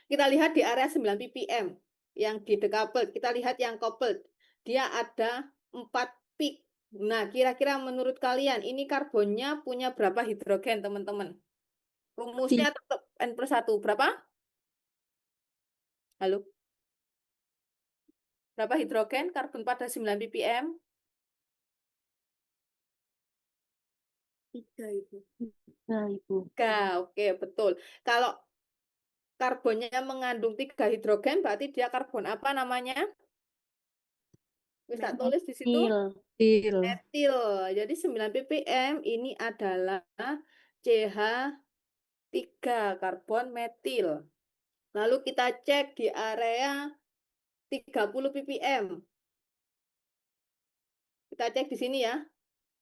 Kita lihat di area 9 ppm yang di decoupled. Kita lihat yang coupled. Dia ada 4 peak. Nah, kira-kira menurut kalian ini karbonnya punya berapa hidrogen, teman-teman? Rumusnya tetap N+1. Berapa? Halo? Berapa hidrogen karbon pada 9 ppm? 3 Ibu. Nah, Ibu. Oke, betul. Kalau karbonnya mengandung 3 hidrogen, berarti dia karbon apa namanya? Bisa tulis di situ. Metil. Metil. Jadi 9 ppm ini adalah CH3 karbon metil. Lalu kita cek di area 30 ppm. Kita cek di sini ya.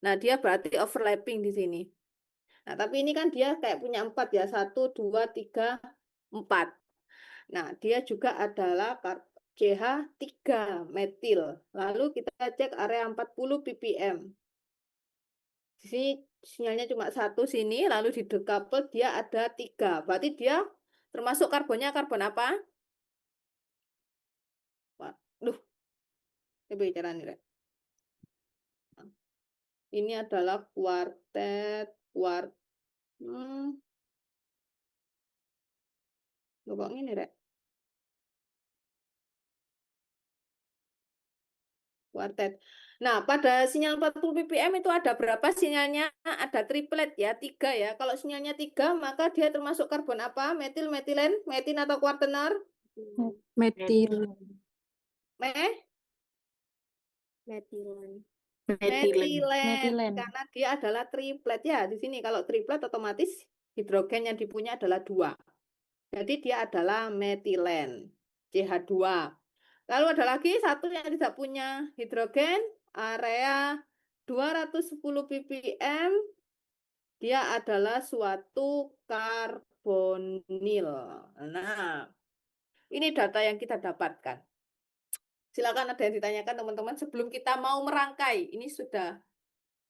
Nah, dia berarti overlapping di sini. Nah, tapi ini kan dia kayak punya 4 ya. 1, 2, 3, 4. Nah, dia juga adalah CH3 metil. Lalu kita cek area 40 ppm. Di sini sinyalnya cuma 1 sini, lalu di decouple dia ada 3. Berarti dia termasuk karbonnya karbon apa? Waduh, ini bicara nih, Rek. Ini adalah kuartet, kok ini, Rek? Kuartet. Nah, pada sinyal 40 ppm itu ada berapa sinyalnya? Ada triplet ya, 3 ya. Kalau sinyalnya 3, maka dia termasuk karbon apa? Metil, metilen, metin atau kuartener? Metil. Metilen. Metilen. Karena dia adalah triplet ya. Di sini kalau triplet otomatis hidrogen yang dipunya adalah 2. Jadi dia adalah metilen, CH2. Lalu ada lagi satu yang tidak punya hidrogen, area 210 ppm, dia adalah suatu karbonil. Nah, ini data yang kita dapatkan. Silakan ada yang ditanyakan teman-teman sebelum kita mau merangkai. Ini sudah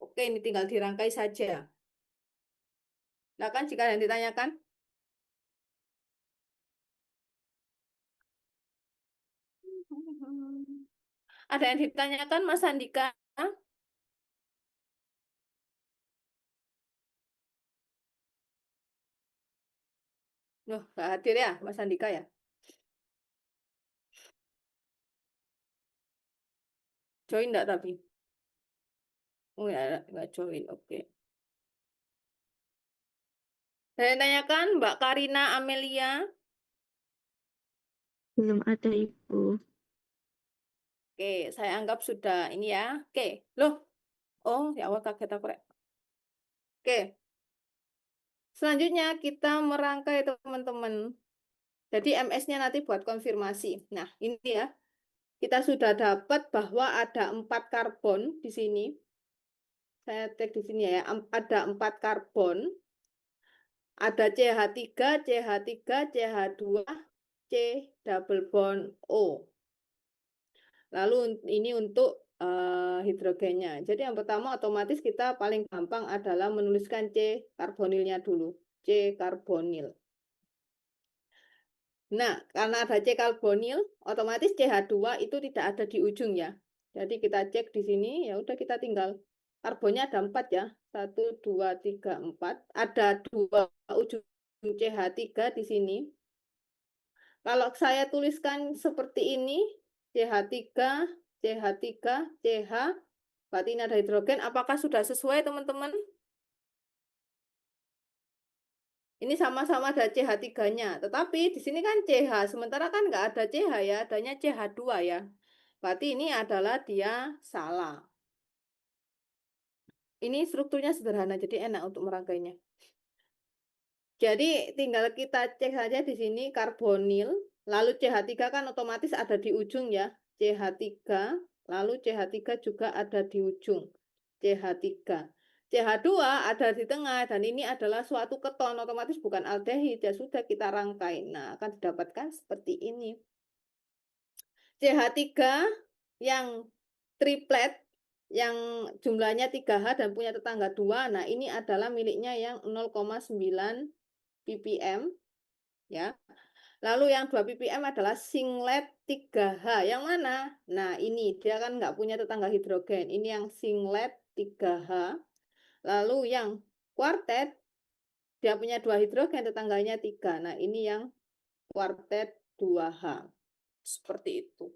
oke, ini tinggal dirangkai saja. Silakan jika ada yang ditanyakan. Ada yang ditanyakan Mas Andika? Loh, nggak hadir ya Mas Andika ya? Join enggak tapi? Oh ya, nggak join. Oke. Saya tanyakan Mbak Karina Amelia. Belum ada, Ibu. Oke, saya anggap sudah ini ya. Oke, loh. Oh, ya Allah kaget aku, Rek. Oke. Selanjutnya kita merangkai teman-teman. Jadi MS-nya nanti buat konfirmasi. Nah, ini ya. Kita sudah dapat bahwa ada 4 karbon di sini. Saya cek di sini ya. Ada 4 karbon. Ada CH3, CH3, CH2, C double bond O. Lalu ini untuk hidrogennya. Jadi yang pertama otomatis kita paling gampang adalah menuliskan C karbonilnya dulu. C karbonil. Nah, karena ada C karbonil, otomatis CH2 itu tidak ada di ujung ya. Jadi kita cek di sini, ya udah kita tinggal. Karbonnya ada 4 ya. 1, 2, 3, 4. Ada 2 ujung CH3 di sini. Kalau saya tuliskan seperti ini, CH3, CH3, CH, berarti ini ada hidrogen. Apakah sudah sesuai, teman-teman? Ini sama-sama ada CH3-nya. Tetapi di sini kan CH, sementara kan nggak ada CH ya, adanya CH2 ya. Berarti ini adalah dia salah. Ini strukturnya sederhana, jadi enak untuk merangkainya. Jadi tinggal kita cek saja di sini karbonil, lalu CH3 kan otomatis ada di ujung ya. CH3, lalu CH3 juga ada di ujung. CH3. CH2 ada di tengah dan ini adalah suatu keton, otomatis bukan aldehid. Ya sudah kita rangkai. Nah, akan didapatkan seperti ini. CH3 yang triplet yang jumlahnya 3H dan punya tetangga 2. Nah, ini adalah miliknya yang 0,9 ppm ya. Lalu yang 2 ppm adalah singlet 3H. Yang mana? Nah, ini dia kan nggak punya tetangga hidrogen. Ini yang singlet 3H. Lalu yang kuartet dia punya 2 hidrogen, tetangganya 3. Nah, ini yang kuartet 2H. Seperti itu.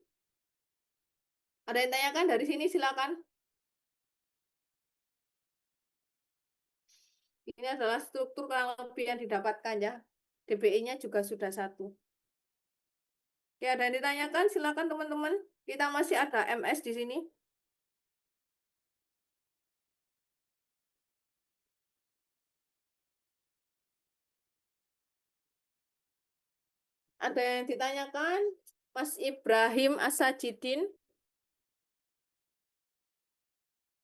Ada yang tanyakan dari sini, silakan. Ini adalah struktur kurang lebih yang didapatkan ya. DBE-nya juga sudah 1. Oke, ada yang ditanyakan? Silakan teman-teman. Kita masih ada MS di sini. Ada yang ditanyakan? Mas Ibrahim Asajidin.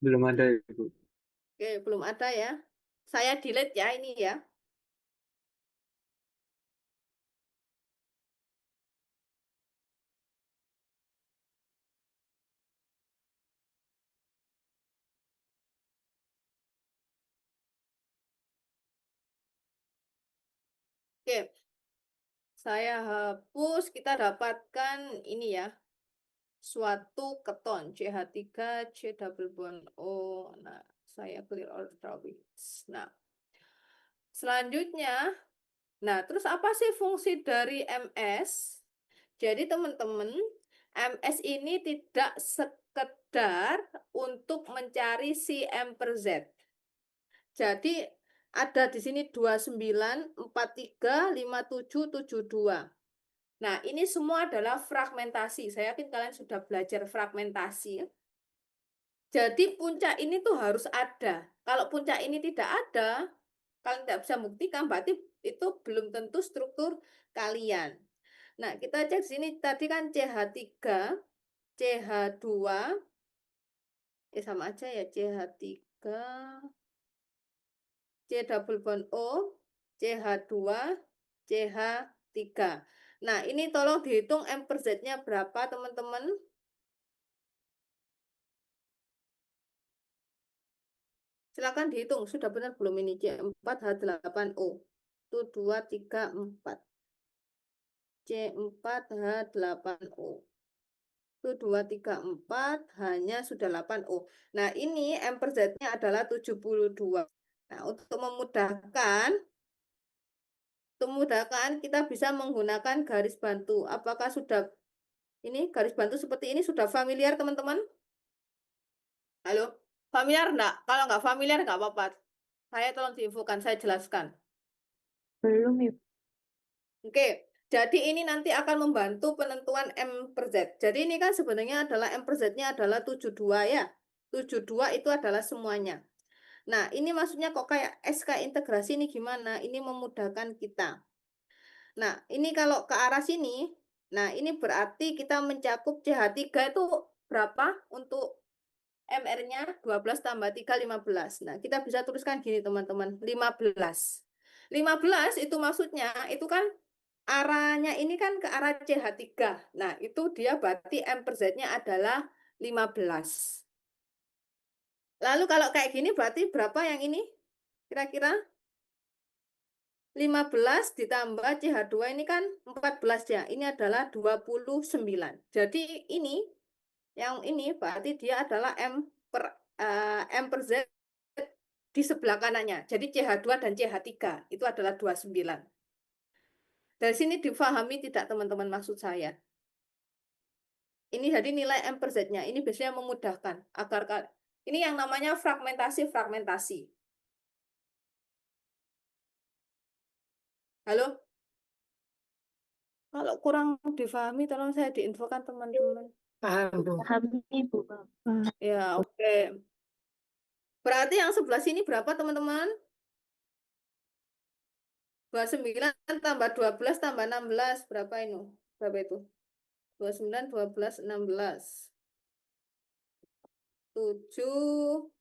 Belum ada, Ibu. Oke, belum ada ya. Saya delete ya ini ya. Oke, saya hapus. Kita dapatkan ini ya. Suatu keton CH3 C double bond O. Nah, saya clear all drawings. Nah, selanjutnya, nah terus apa sih fungsi dari MS? Jadi teman-teman, MS ini tidak sekedar untuk mencari si M per Z. Jadi ada di sini 29, 43, 57, 72. Nah, ini semua adalah fragmentasi. Saya yakin kalian sudah belajar fragmentasi. Jadi puncak ini tuh harus ada. Kalau puncak ini tidak ada, kalian tidak bisa buktikan, berarti itu belum tentu struktur kalian. Nah, kita cek sini tadi kan CH3, CH2, sama aja ya, CH3, C double bond O, CH2, CH3. Nah, ini tolong dihitung M per Z-nya berapa, teman-teman? Silakan dihitung, sudah benar belum ini? C4H8O. Itu 2, 3, 4. C4H8O. Itu 2, 3, 4, hanya sudah 8O. Nah, ini M per Z-nya adalah 72. Nah, untuk memudahkan kita bisa menggunakan garis bantu. Apakah sudah ini garis bantu seperti ini sudah familiar, teman-teman? Halo? Familiar enggak? Kalau nggak familiar nggak apa-apa. Saya tolong diinfokan, saya jelaskan. Belum, Ibu. Oke, jadi ini nanti akan membantu penentuan M per Z. Jadi ini kan sebenarnya adalah M per Z-nya adalah 72 ya. 72 itu adalah semuanya. Nah, ini maksudnya kok kayak SK integrasi ini gimana? Ini memudahkan kita. Nah, ini kalau ke arah sini, nah ini berarti kita mencakup CH3 itu berapa untuk MR-nya? 12 tambah 3, 15. Nah, kita bisa tuliskan gini teman-teman, 15. 15 itu maksudnya, itu kan arahnya ini kan ke arah CH3. Nah, itu dia berarti M per Z-nya adalah 15. Lalu kalau kayak gini berarti berapa yang ini? Kira-kira 15 ditambah CH2 ini kan 14 ya. Ini adalah 29. Jadi ini, yang ini berarti dia adalah M per Z di sebelah kanannya. Jadi CH2 dan CH3 itu adalah 29. Dari sini difahami tidak teman-teman maksud saya? Ini jadi nilai M per Z-nya. Ini biasanya memudahkan agar ini yang namanya fragmentasi. Halo? Kalau kurang difahami, tolong saya diinfokan teman-teman. Paham, Bu. Paham, Ibu. Ya, oke. Berarti yang sebelah sini berapa teman-teman? 29 tambah 12 tambah 16. Berapa ini? Berapa itu? 29, 12, 16. 7,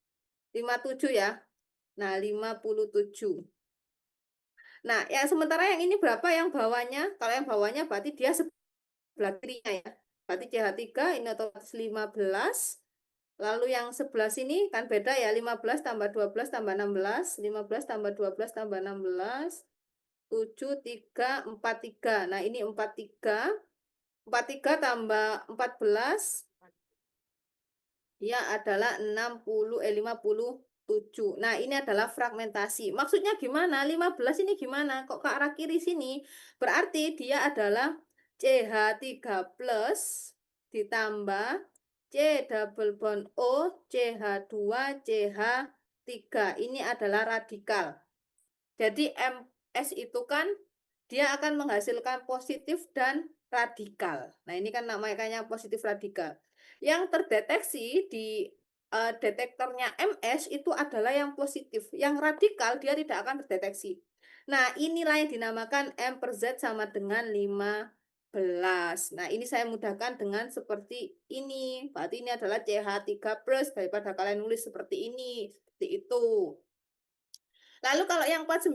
57 ya. Nah, 57. Nah, yang sementara yang ini berapa yang bawahnya? Kalau yang bawahnya berarti dia sebelah kirinya ya. Berarti CH3 ini otomatis 15. Lalu yang sebelah sini kan beda ya, 15 tambah 12 tambah 16, 15 tambah 12 tambah 16, 7, 3, 4, 3. Nah, ini 43. 43 tambah 14, dia adalah 57. Nah, ini adalah fragmentasi. Maksudnya gimana? 15 ini gimana? Kok ke arah kiri sini? Berarti dia adalah CH3 plus ditambah C double bond O, CH2, CH3. Ini adalah radikal. Jadi MS itu kan dia akan menghasilkan positif dan radikal. Nah, ini kan namanya positif radikal. Yang terdeteksi di detektornya MS itu adalah yang positif. Yang radikal dia tidak akan terdeteksi. Nah, inilah yang dinamakan M per Z sama dengan 15. Nah, ini saya mudahkan dengan seperti ini. Berarti ini adalah CH3 plus daripada kalian nulis seperti ini. Seperti itu. Lalu kalau yang 49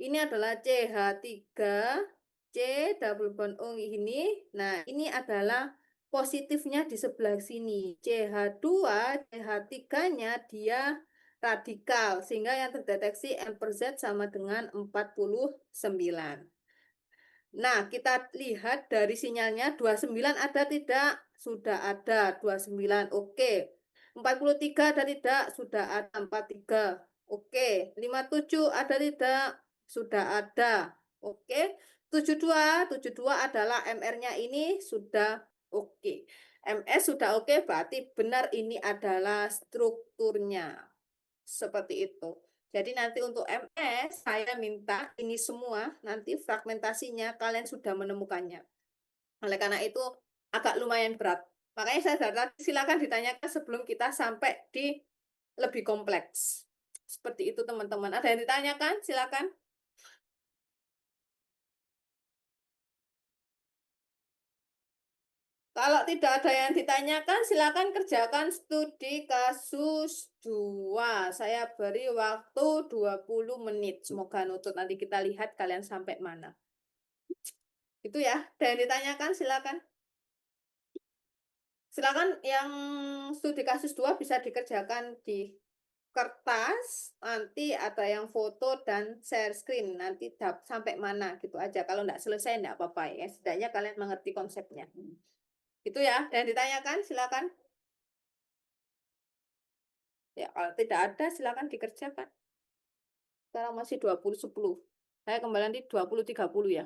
ini adalah CH3, C double bond O ini. Nah, ini adalah positifnya di sebelah sini. CH2, CH3-nya dia radikal sehingga yang terdeteksi M per Z sama dengan 49. Nah, kita lihat dari sinyalnya 29 ada tidak? Sudah ada 29. Oke. 43 ada tidak? Sudah ada 43. Oke. 57 ada tidak? Sudah ada. Oke. 72 adalah MR-nya ini sudah oke. MS sudah oke, berarti benar ini adalah strukturnya. Seperti itu. Jadi nanti untuk MS, saya minta ini semua, nanti fragmentasinya kalian sudah menemukannya. Oleh karena itu, agak lumayan berat. Makanya saya tadi silakan ditanyakan sebelum kita sampai di lebih kompleks. Seperti itu teman-teman. Ada yang ditanyakan? Silakan. Kalau tidak ada yang ditanyakan, silakan kerjakan studi kasus 2. Saya beri waktu 20 menit. Semoga nutut. Nanti kita lihat kalian sampai mana. Itu ya. Ada yang ditanyakan, silakan. Silakan yang studi kasus 2 bisa dikerjakan di kertas. Nanti ada yang foto dan share screen. Nanti sampai mana gitu aja. Kalau nggak selesai, nggak apa-apa ya. Setidaknya kalian mengerti konsepnya. Itu ya, dan ditanyakan, silakan. Ya, kalau tidak ada, silakan dikerjakan. Sekarang masih 20:10. Saya kembali nanti 20:30 ya.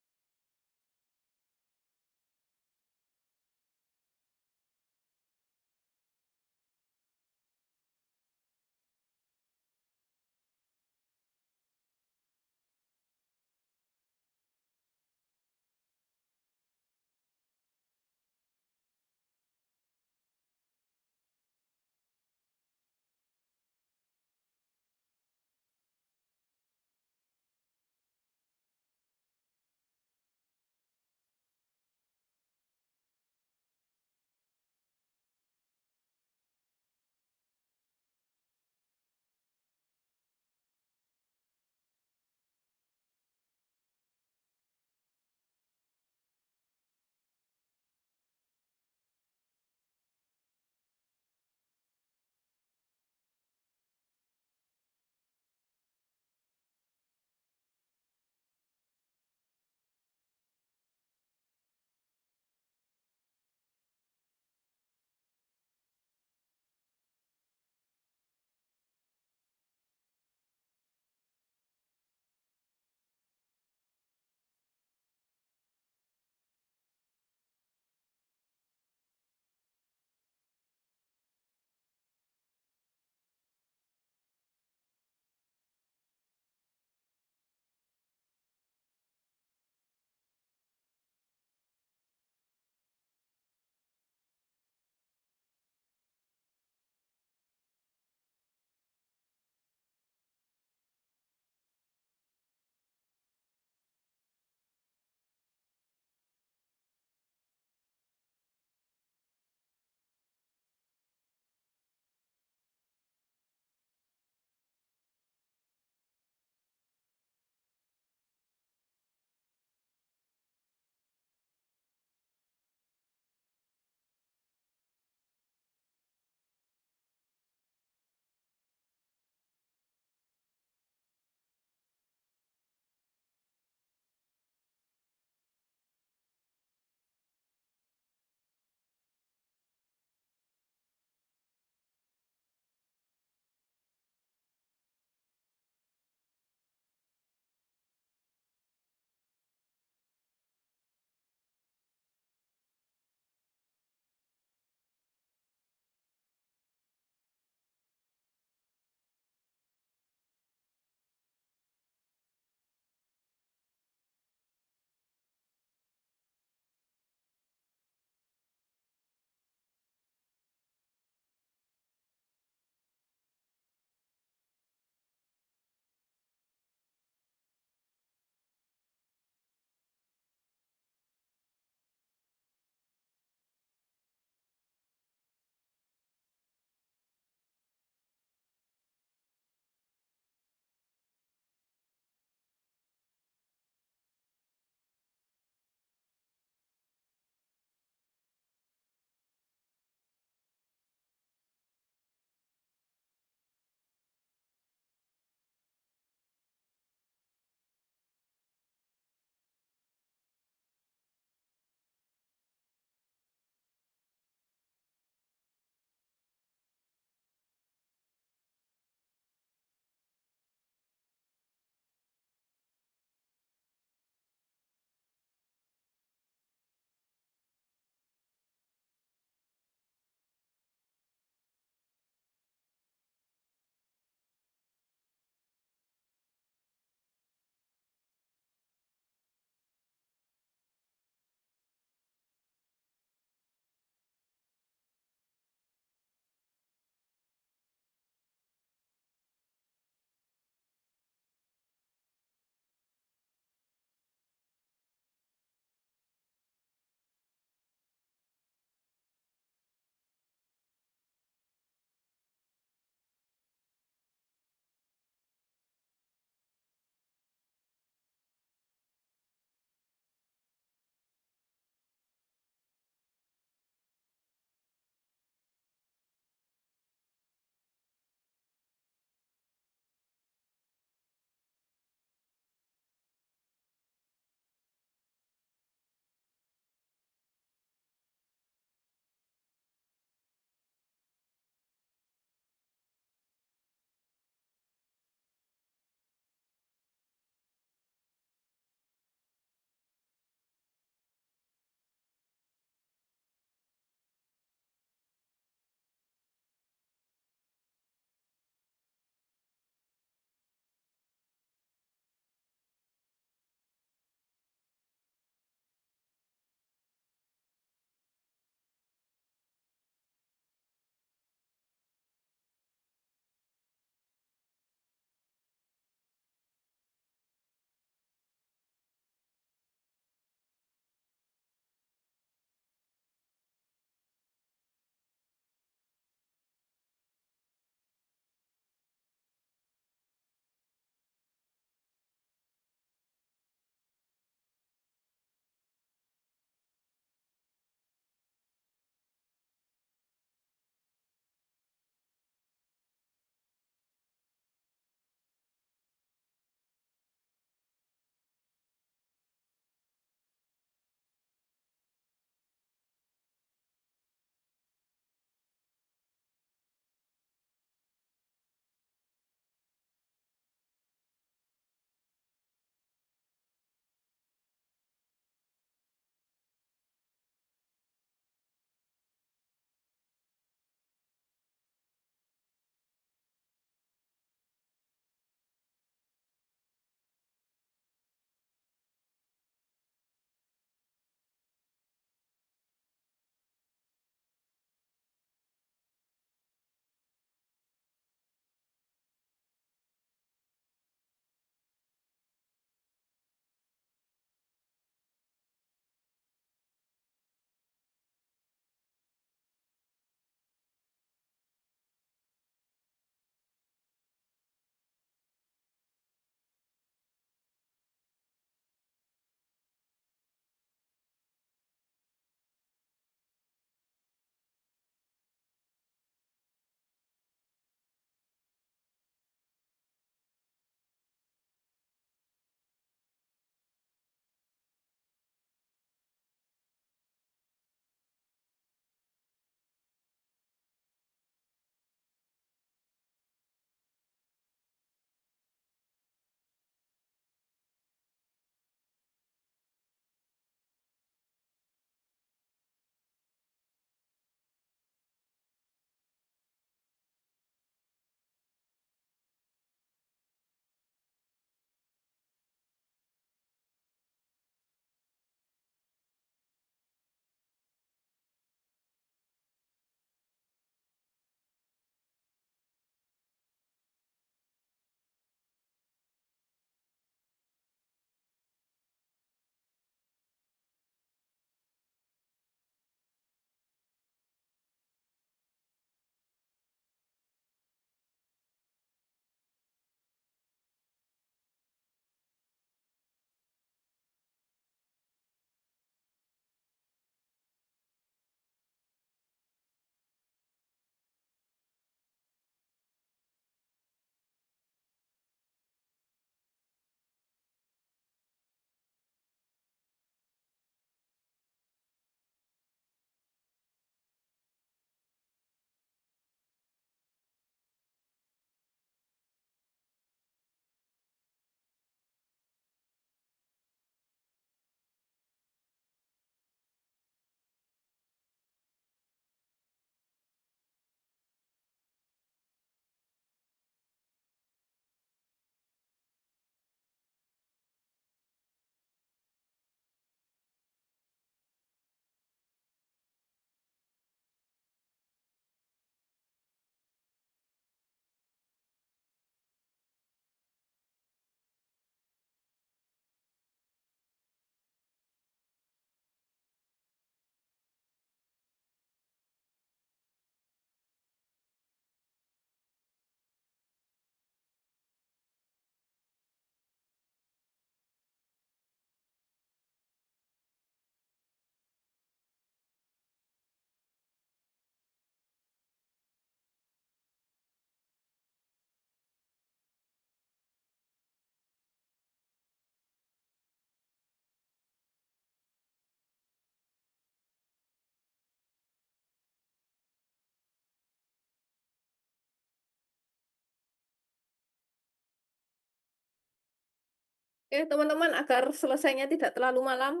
Teman-teman, agar selesainya tidak terlalu malam,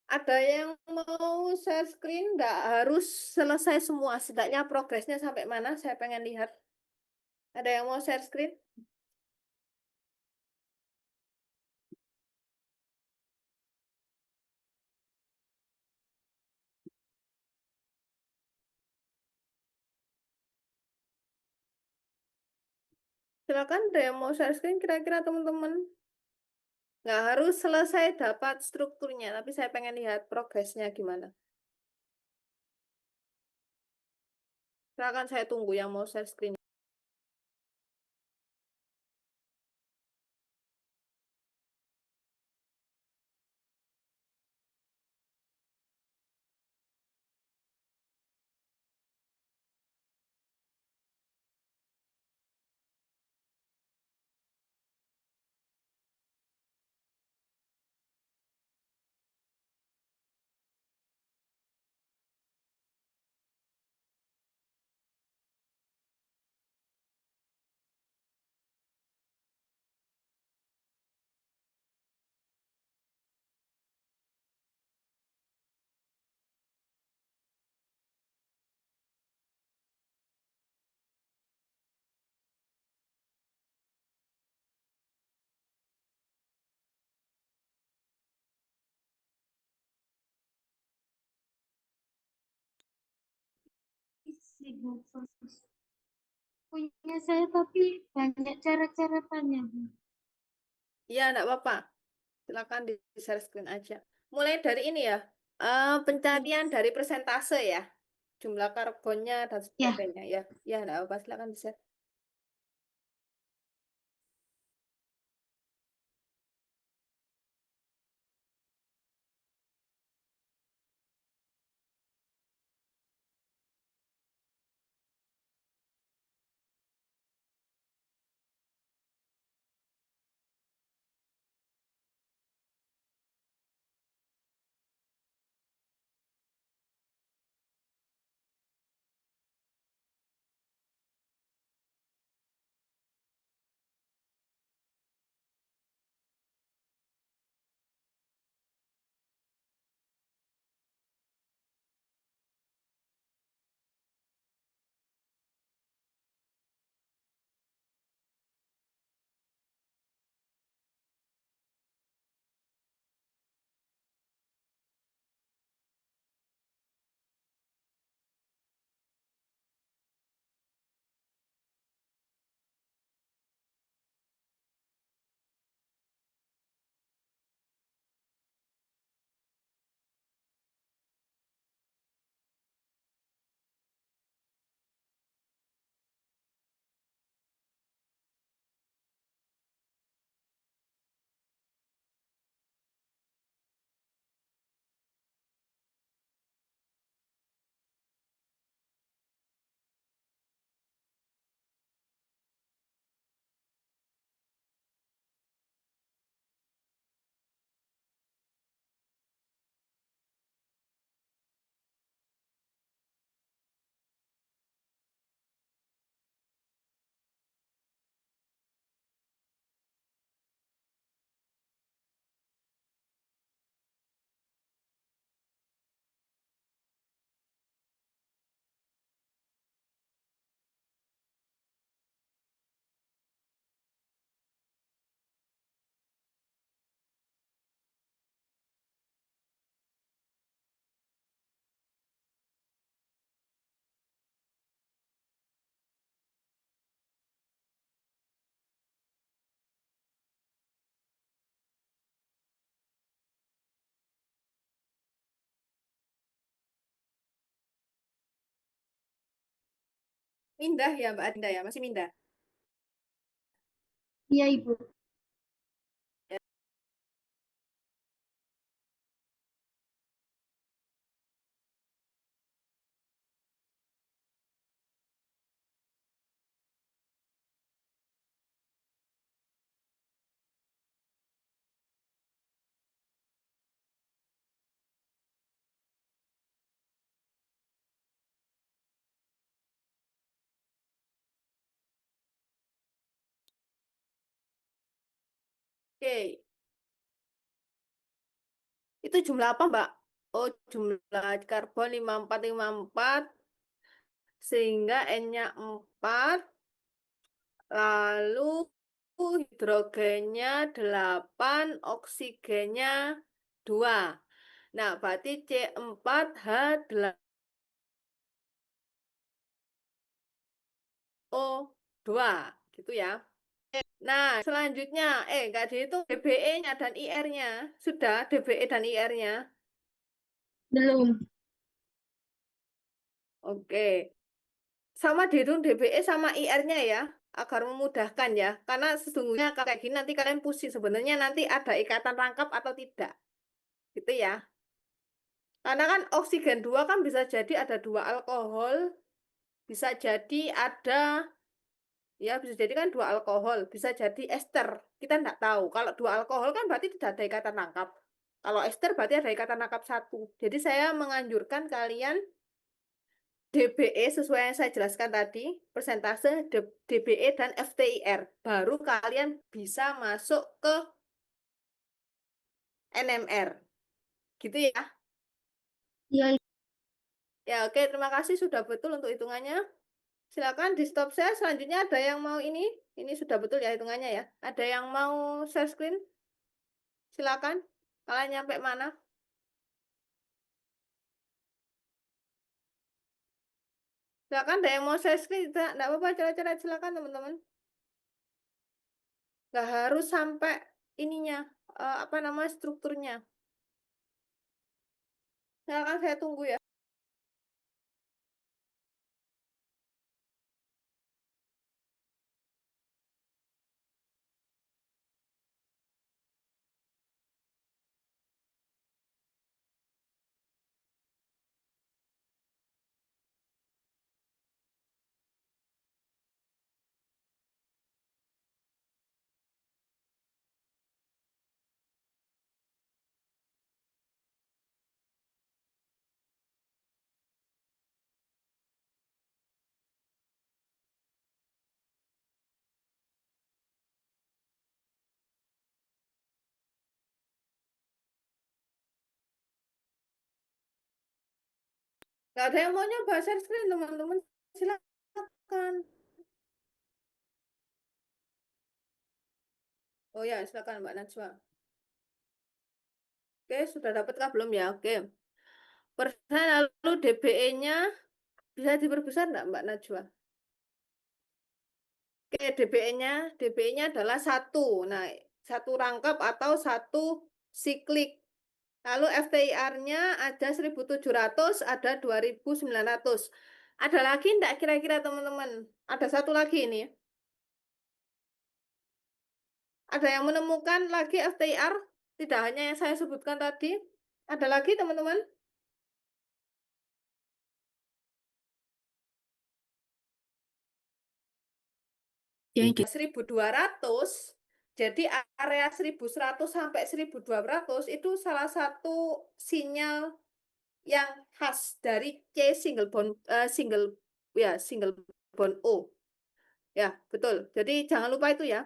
ada yang mau share screen? Nggak harus selesai semua, setidaknya progresnya sampai mana, saya pengen lihat. Ada yang mau share screen? Silakan, ada yang mau share screen kira-kira teman-teman? Nggak harus selesai dapat strukturnya, tapi saya pengen lihat progresnya gimana. Silakan, saya tunggu yang mau share screen. Ibu, punya saya tapi banyak cara-cara tanya, Bu. Iya, enggak apa-apa. Silakan di share screen aja. Mulai dari ini ya, pencarian dari persentase ya, jumlah karbonnya dan Ya, sebagainya ya. Ya, enggak apa-apa, silakan di share. Mindah ya, Mbak Adinda ya, masih mindah. iya Ibu. Oke. Itu jumlah apa, Mbak? Oh, jumlah karbon 5454 sehingga N-nya 4, lalu hidrogennya 8, oksigennya 2. Nah, berarti C4H8O2. Gitu ya. Nah, selanjutnya, nggak dihitung dBe-nya dan IR-nya. Sudah, dBe dan IR-nya. Belum. Oke. Sama dihitung dBe sama IR-nya ya, agar memudahkan ya. Karena sesungguhnya kalau kayak gini nanti kalian pusing. Sebenarnya nanti ada ikatan rangkap atau tidak. Gitu ya. Karena kan oksigen 2 kan bisa jadi ada 2 alkohol, bisa jadi ada, ya bisa jadi kan 2 alkohol, bisa jadi ester. Kita nggak tahu. Kalau 2 alkohol kan berarti tidak ada ikatan rangkap. Kalau ester berarti ada ikatan rangkap 1. Jadi saya menganjurkan kalian dBe sesuai yang saya jelaskan tadi, persentase dBe dan FTIR. Baru kalian bisa masuk ke NMR. Gitu ya. Iya, Ya, oke, terima kasih sudah betul untuk hitungannya. Silakan di stop share. Selanjutnya ada yang mau ini? Ini sudah betul ya hitungannya ya. Ada yang mau share screen? Silakan. Kalian nyampe mana? Silakan ada yang mau share screen? Tidak apa-apa, coret-coret silakan teman-teman. Nggak harus sampai ininya, apa nama strukturnya. Silakan saya tunggu ya. Nggak ada yang mau nyoba share screen teman-teman. Silakan. Oh ya, silakan Mbak Najwa. Oke, sudah dapatkah belum ya? Oke. Persen lalu dBe-nya bisa diperbesar nggak Mbak Najwa? Oke, dBe-nya adalah 1. Nah, 1 rangkap atau 1 siklik. Lalu FTIR-nya ada 1700, ada 2900. Ada lagi enggak kira-kira teman-teman? Ada satu lagi ini. Ada yang menemukan lagi FTIR? Tidak hanya yang saya sebutkan tadi. Ada lagi teman-teman? Yang 1200. Jadi area 1100 sampai 1200 itu salah satu sinyal yang khas dari C single bond single bond O. Ya, betul. Jadi jangan lupa itu ya.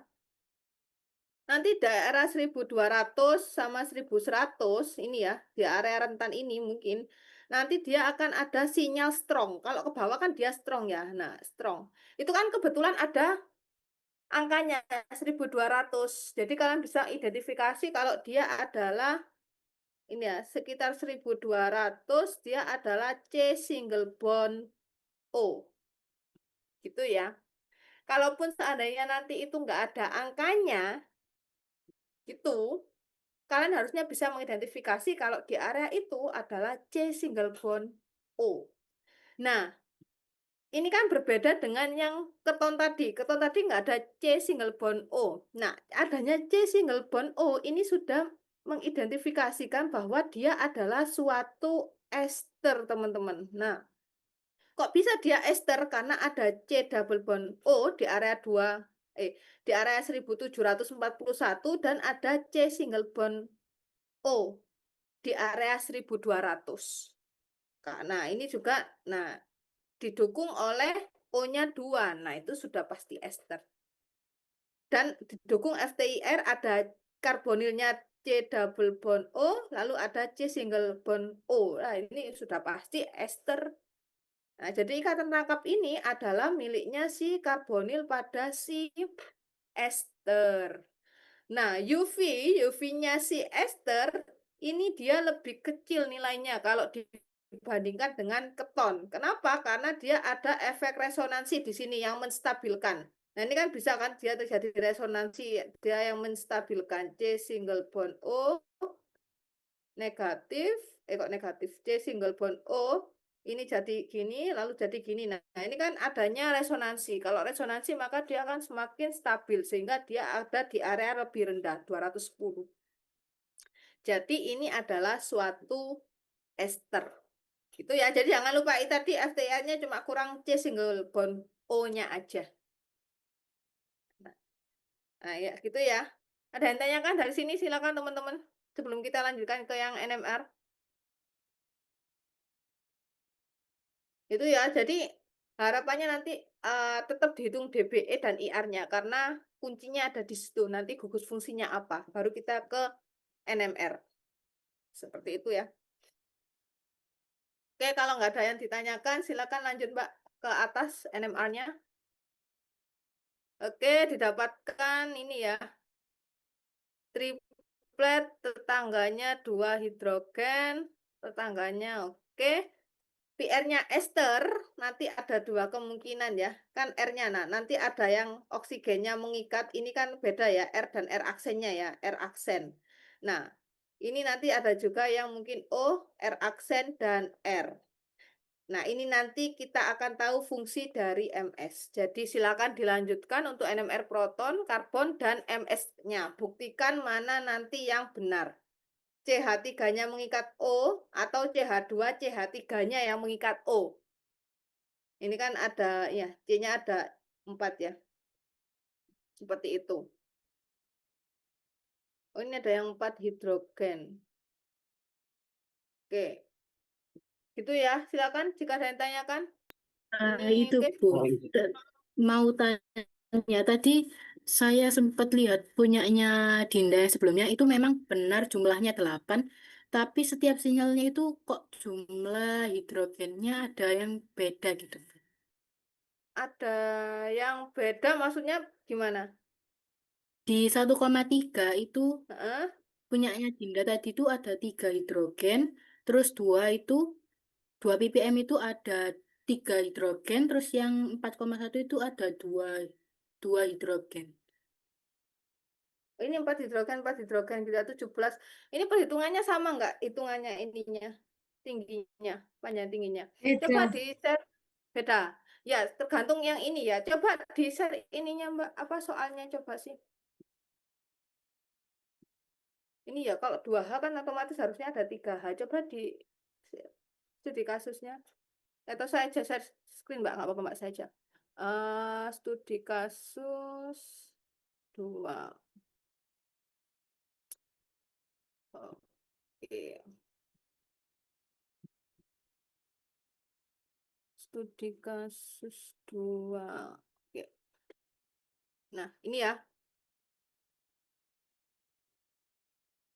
Nanti daerah 1200 sama 1100 ini ya, di area rentan ini mungkin nanti dia akan ada sinyal strong. Kalau ke bawah kan dia strong ya. Nah, strong. Itu kan kebetulan ada angkanya 1200. Jadi kalian bisa identifikasi kalau dia adalah ini ya, sekitar 1200 dia adalah C single bond O. Gitu ya. Kalaupun seandainya nanti itu nggak ada angkanya, gitu, kalian harusnya bisa mengidentifikasi kalau di area itu adalah C single bond O. Nah, ini kan berbeda dengan yang keton tadi. Keton tadi nggak ada C single bond O. Nah, adanya C single bond O ini sudah mengidentifikasikan bahwa dia adalah suatu ester, teman-teman. Nah, kok bisa dia ester? Karena ada C double bond O di area 2, di area 1741 dan ada C single bond O di area 1200. Nah, ini juga didukung oleh O-nya 2. Nah, itu sudah pasti ester. Dan didukung FTIR ada K karbonilnya C double bond O, lalu ada C single bond O. Nah, ini sudah pasti ester. Nah, jadi ikatan rangkap ini adalah miliknya si karbonil pada si ester. Nah, UV-nya si ester ini dia lebih kecil nilainya kalau dibandingkan dengan keton. Kenapa? Karena dia ada efek resonansi di sini yang menstabilkan. Nah, ini kan bisa kan dia terjadi resonansi, dia yang menstabilkan C single bond O negatif, kok negatif, C single bond O ini jadi gini, lalu jadi gini. Nah, ini kan adanya resonansi. Kalau resonansi maka dia akan semakin stabil sehingga dia ada di area lebih rendah, 210. Jadi ini adalah suatu ester. Gitu ya. Jadi jangan lupa tadi FTR-nya cuma kurang C single bond O-nya aja. Nah, ya gitu ya. Ada yang tanyakan dari sini silakan teman-teman. Sebelum kita lanjutkan ke yang NMR. Itu ya. Jadi harapannya nanti tetap dihitung DBE dan IR-nya karena kuncinya ada di situ. Nanti gugus fungsinya apa? Baru kita ke NMR. Seperti itu ya. Oke, kalau nggak ada yang ditanyakan, silakan lanjut Mbak ke atas NMR-nya. Oke, didapatkan ini ya. Triplet, tetangganya 2 hidrogen, tetangganya oke. PR-nya ester, nanti ada 2 kemungkinan ya. Kan R-nya, nah nanti ada yang oksigennya mengikat, ini kan beda ya, R dan R aksennya ya, R aksen. Nah, ini nanti ada juga yang mungkin O, R aksen, dan R. Nah, ini nanti kita akan tahu fungsi dari MS. Jadi silakan dilanjutkan untuk NMR proton, karbon, dan MS-nya. Buktikan mana nanti yang benar. CH3-nya mengikat O atau CH2, CH3-nya yang mengikat O. Ini kan ada, ya, C-nya ada 4 ya. Seperti itu. Oh, ini ada yang 4 hidrogen. Oke. Gitu ya, silakan jika ada yang tanyakan. Ini itu oke. Bu, mau tanya tadi saya sempat lihat punyanya Dinda yang sebelumnya itu memang benar jumlahnya 8, tapi setiap sinyalnya itu kok jumlah hidrogennya ada yang beda gitu. Ada yang beda maksudnya gimana? Di 1,3 itu Heeh. punyanya Dinda tadi itu ada 3 hidrogen, terus 2 ppm itu ada 3 hidrogen, terus yang 4,1 itu ada dua hidrogen. Ini 4 hidrogen, kita 17. Ini perhitungannya sama nggak? Hitungannya ininya, tingginya, panjang tingginya. Coba Beda. di-share. Beda. Ya, tergantung yang ini ya. Coba di-share ininya, Mbak. Apa soalnya coba sih? Ini ya, kalau 2H kan otomatis harusnya ada 3H. Coba di studi kasusnya. Atau saya aja share screen, Mbak. Nggak apa-apa, Mbak, saya aja. Studi kasus 2. Oke. Studi kasus 2. Oke. Nah, ini ya.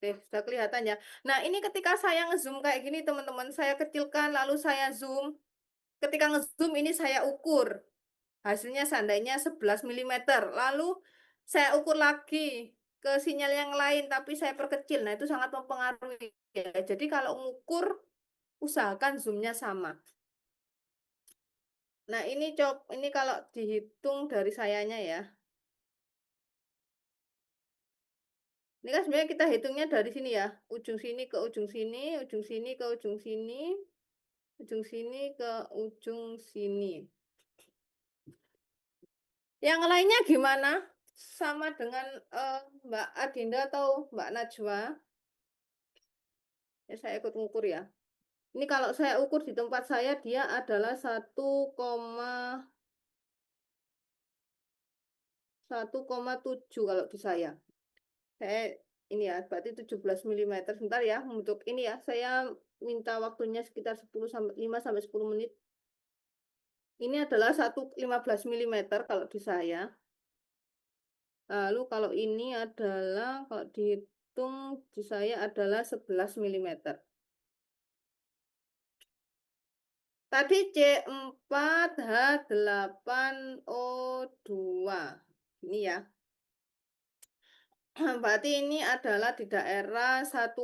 Oke, sudah kelihatan ya. Nah, ini ketika saya ngezoom kayak gini, teman-teman, saya kecilkan, lalu saya zoom. Ketika ngezoom ini saya ukur. Hasilnya seandainya 11 mm. Lalu saya ukur lagi ke sinyal yang lain, tapi saya perkecil. Nah, itu sangat mempengaruhi ya. Jadi kalau ngukur, usahakan zoomnya sama. Nah, ini kalau dihitung dari sayanya ya. Ini kan sebenarnya kita hitungnya dari sini ya. Ujung sini ke ujung sini, ujung sini ke ujung sini, ujung sini ke ujung sini. Yang lainnya gimana? Sama dengan Mbak Adinda atau Mbak Najwa? Ya, saya ikut ngukur ya. Ini kalau saya ukur di tempat saya, dia adalah 1,7 kalau di saya. Saya ini ya, berarti 17 mm. Sebentar ya, untuk ini ya, saya minta waktunya sekitar 5 sampai 10 menit. Ini adalah 15 mm kalau di saya. Lalu kalau ini adalah, kalau dihitung di saya adalah 11 mm. Tadi C4H8O2. Ini ya. Berarti ini adalah di daerah 1,2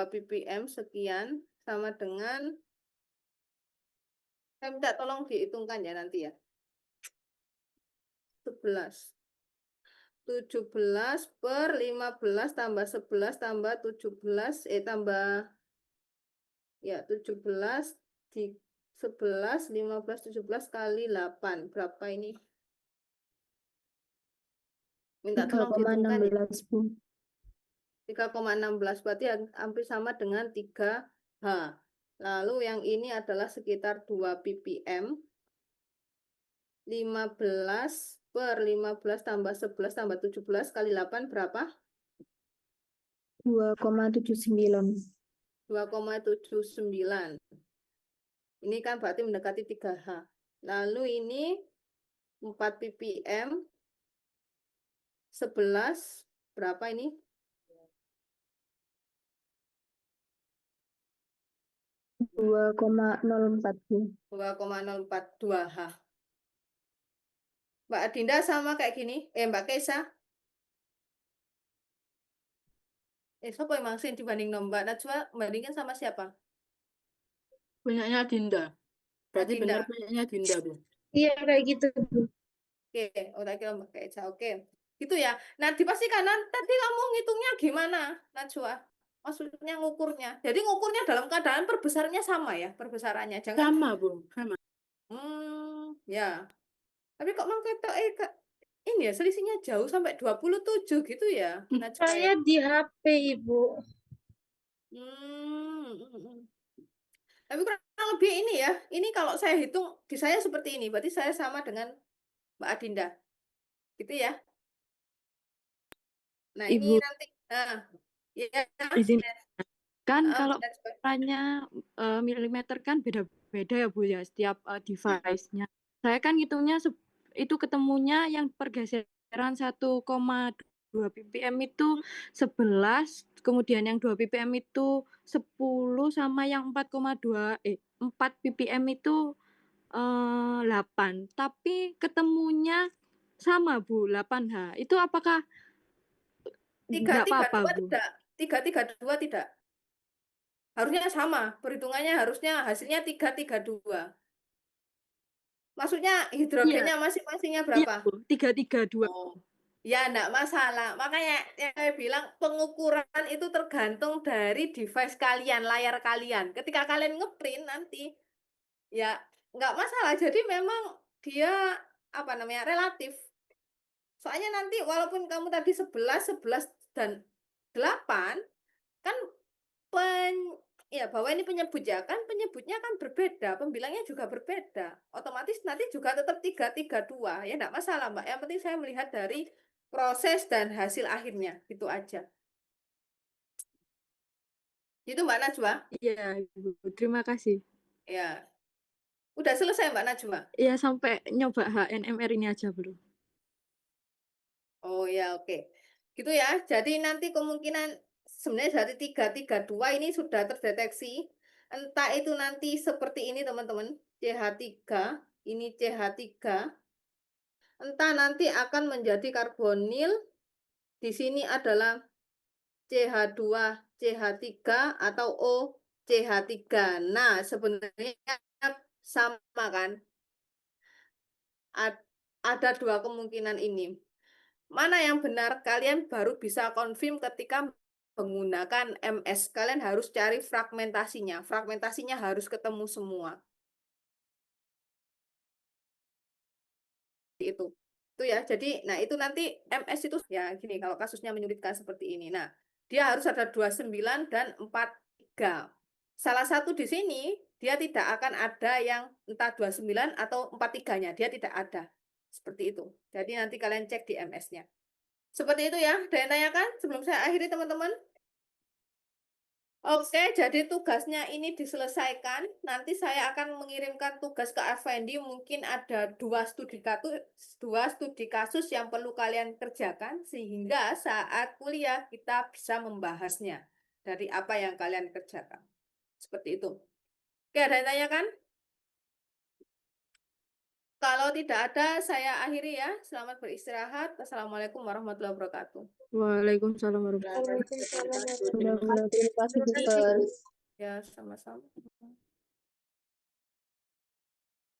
ppm sekian, sama dengan, saya minta tolong dihitungkan ya nanti ya. 17 per 15 tambah 11 tambah 17 tambah ya 17 di 11 15 17 kali 8 berapa ini? Minta tolong dihitungkan ya. 3,16 Bu. 3,16 berarti hampir sama dengan 3H. Lalu yang ini adalah sekitar 2 ppm. 15 per 15 tambah 11 tambah 17 kali 8 berapa? 2,79. 2,79. Ini kan berarti mendekati 3H. Lalu ini 4 ppm 11 berapa ini? 2,04 Bu. 2,042H. Mbak Adinda sama kayak gini? Mbak Kesa? Siapa emang sih dibanding Mbak Najwa? Bandingkan sama siapa? Punyanya Dinda. Berarti Adinda. benar punyanya Dinda, Bu. Iya kayak gitu Bu. Oke, tak kira Mbak Kesa. Oke. Gitu ya. Nah, dipastikan tadi kamu ngitungnya gimana, Najwa? Maksudnya ngukurnya. Jadi ngukurnya dalam keadaan perbesarnya sama ya, perbesarannya. Jangan Sama, Bu. Sama. ya. Tapi kok Mang Ketok ini ya selisihnya jauh sampai 27 gitu ya, Najwa ya? Saya di HP Ibu. Tapi kurang lebih ini ya. Ini kalau saya hitung di saya seperti ini, berarti saya sama dengan Mbak Adinda. Gitu ya. Nah, ini Ibu nanti ya. izin kan kalau Najwa. ukurannya milimeter kan beda-beda ya Bu ya setiap device-nya. Saya kan ngitungnya itu ketemunya yang pergeseran 1,2 ppm itu 11, kemudian yang 2 ppm itu 10 sama yang 4 ppm itu 8. Tapi ketemunya sama Bu, 8H. Itu apakah nggak apa-apa 332 Bu? tidak. 332 tidak. Harusnya sama. Perhitungannya harusnya hasilnya 332. Maksudnya Iya, hidrogennya masing-masingnya iya berapa? Bu, 332. Oh. Ya, enggak masalah. Makanya yang saya bilang pengukuran itu tergantung dari device kalian, layar kalian. Ketika kalian ngeprint nanti, ya nggak masalah. Jadi memang dia apa namanya relatif. Soalnya nanti walaupun kamu tadi 11, 11 dan 8 kan ya bahwa ini penyebut ya kan penyebutnya kan berbeda, pembilangnya juga berbeda. Otomatis nanti juga tetap 332 ya enggak masalah Mbak. Yang penting saya melihat dari proses dan hasil akhirnya itu aja. Itu Mbak Najwa. Iya, Ibu. Terima kasih. Ya. Udah selesai Mbak Najwa. Iya, sampai nyoba HNMR ini aja belum. Oh ya, oke. Gitu ya. Jadi nanti kemungkinan sebenarnya dari 332 ini sudah terdeteksi. Entah itu nanti seperti ini teman-teman. CH3, ini CH3. Entah nanti akan menjadi karbonil. Di sini adalah CH2, CH3 atau O, CH3. Nah, sebenarnya sama kan? Ada dua kemungkinan ini. Mana yang benar? Kalian baru bisa confirm ketika menggunakan MS. Kalian harus cari fragmentasinya. Fragmentasinya harus ketemu semua. Itu ya. Jadi, nah itu nanti MS itu ya gini kalau kasusnya menyulitkan seperti ini. Nah, dia harus ada 29 dan 43. Salah satu di sini dia tidak akan ada yang entah 29 atau 43-nya. Dia tidak ada. Seperti itu. Jadi nanti kalian cek di MS-nya. Seperti itu ya. Ada yang tanyakan sebelum saya akhiri teman-teman? Oke, jadi tugasnya ini diselesaikan. Nanti saya akan mengirimkan tugas ke Effendi. Mungkin ada 2 studi kasus yang perlu kalian kerjakan, sehingga saat kuliah kita bisa membahasnya dari apa yang kalian kerjakan. Seperti itu. Oke, ada yang tanyakan? Kalau tidak ada, saya akhiri ya. Selamat beristirahat. Assalamualaikum warahmatullahi wabarakatuh. Waalaikumsalam warahmatullahi Waalaikumsalam wabarakatuh. warahmatullahi Terima kasih, Bu. Ya, sama-sama.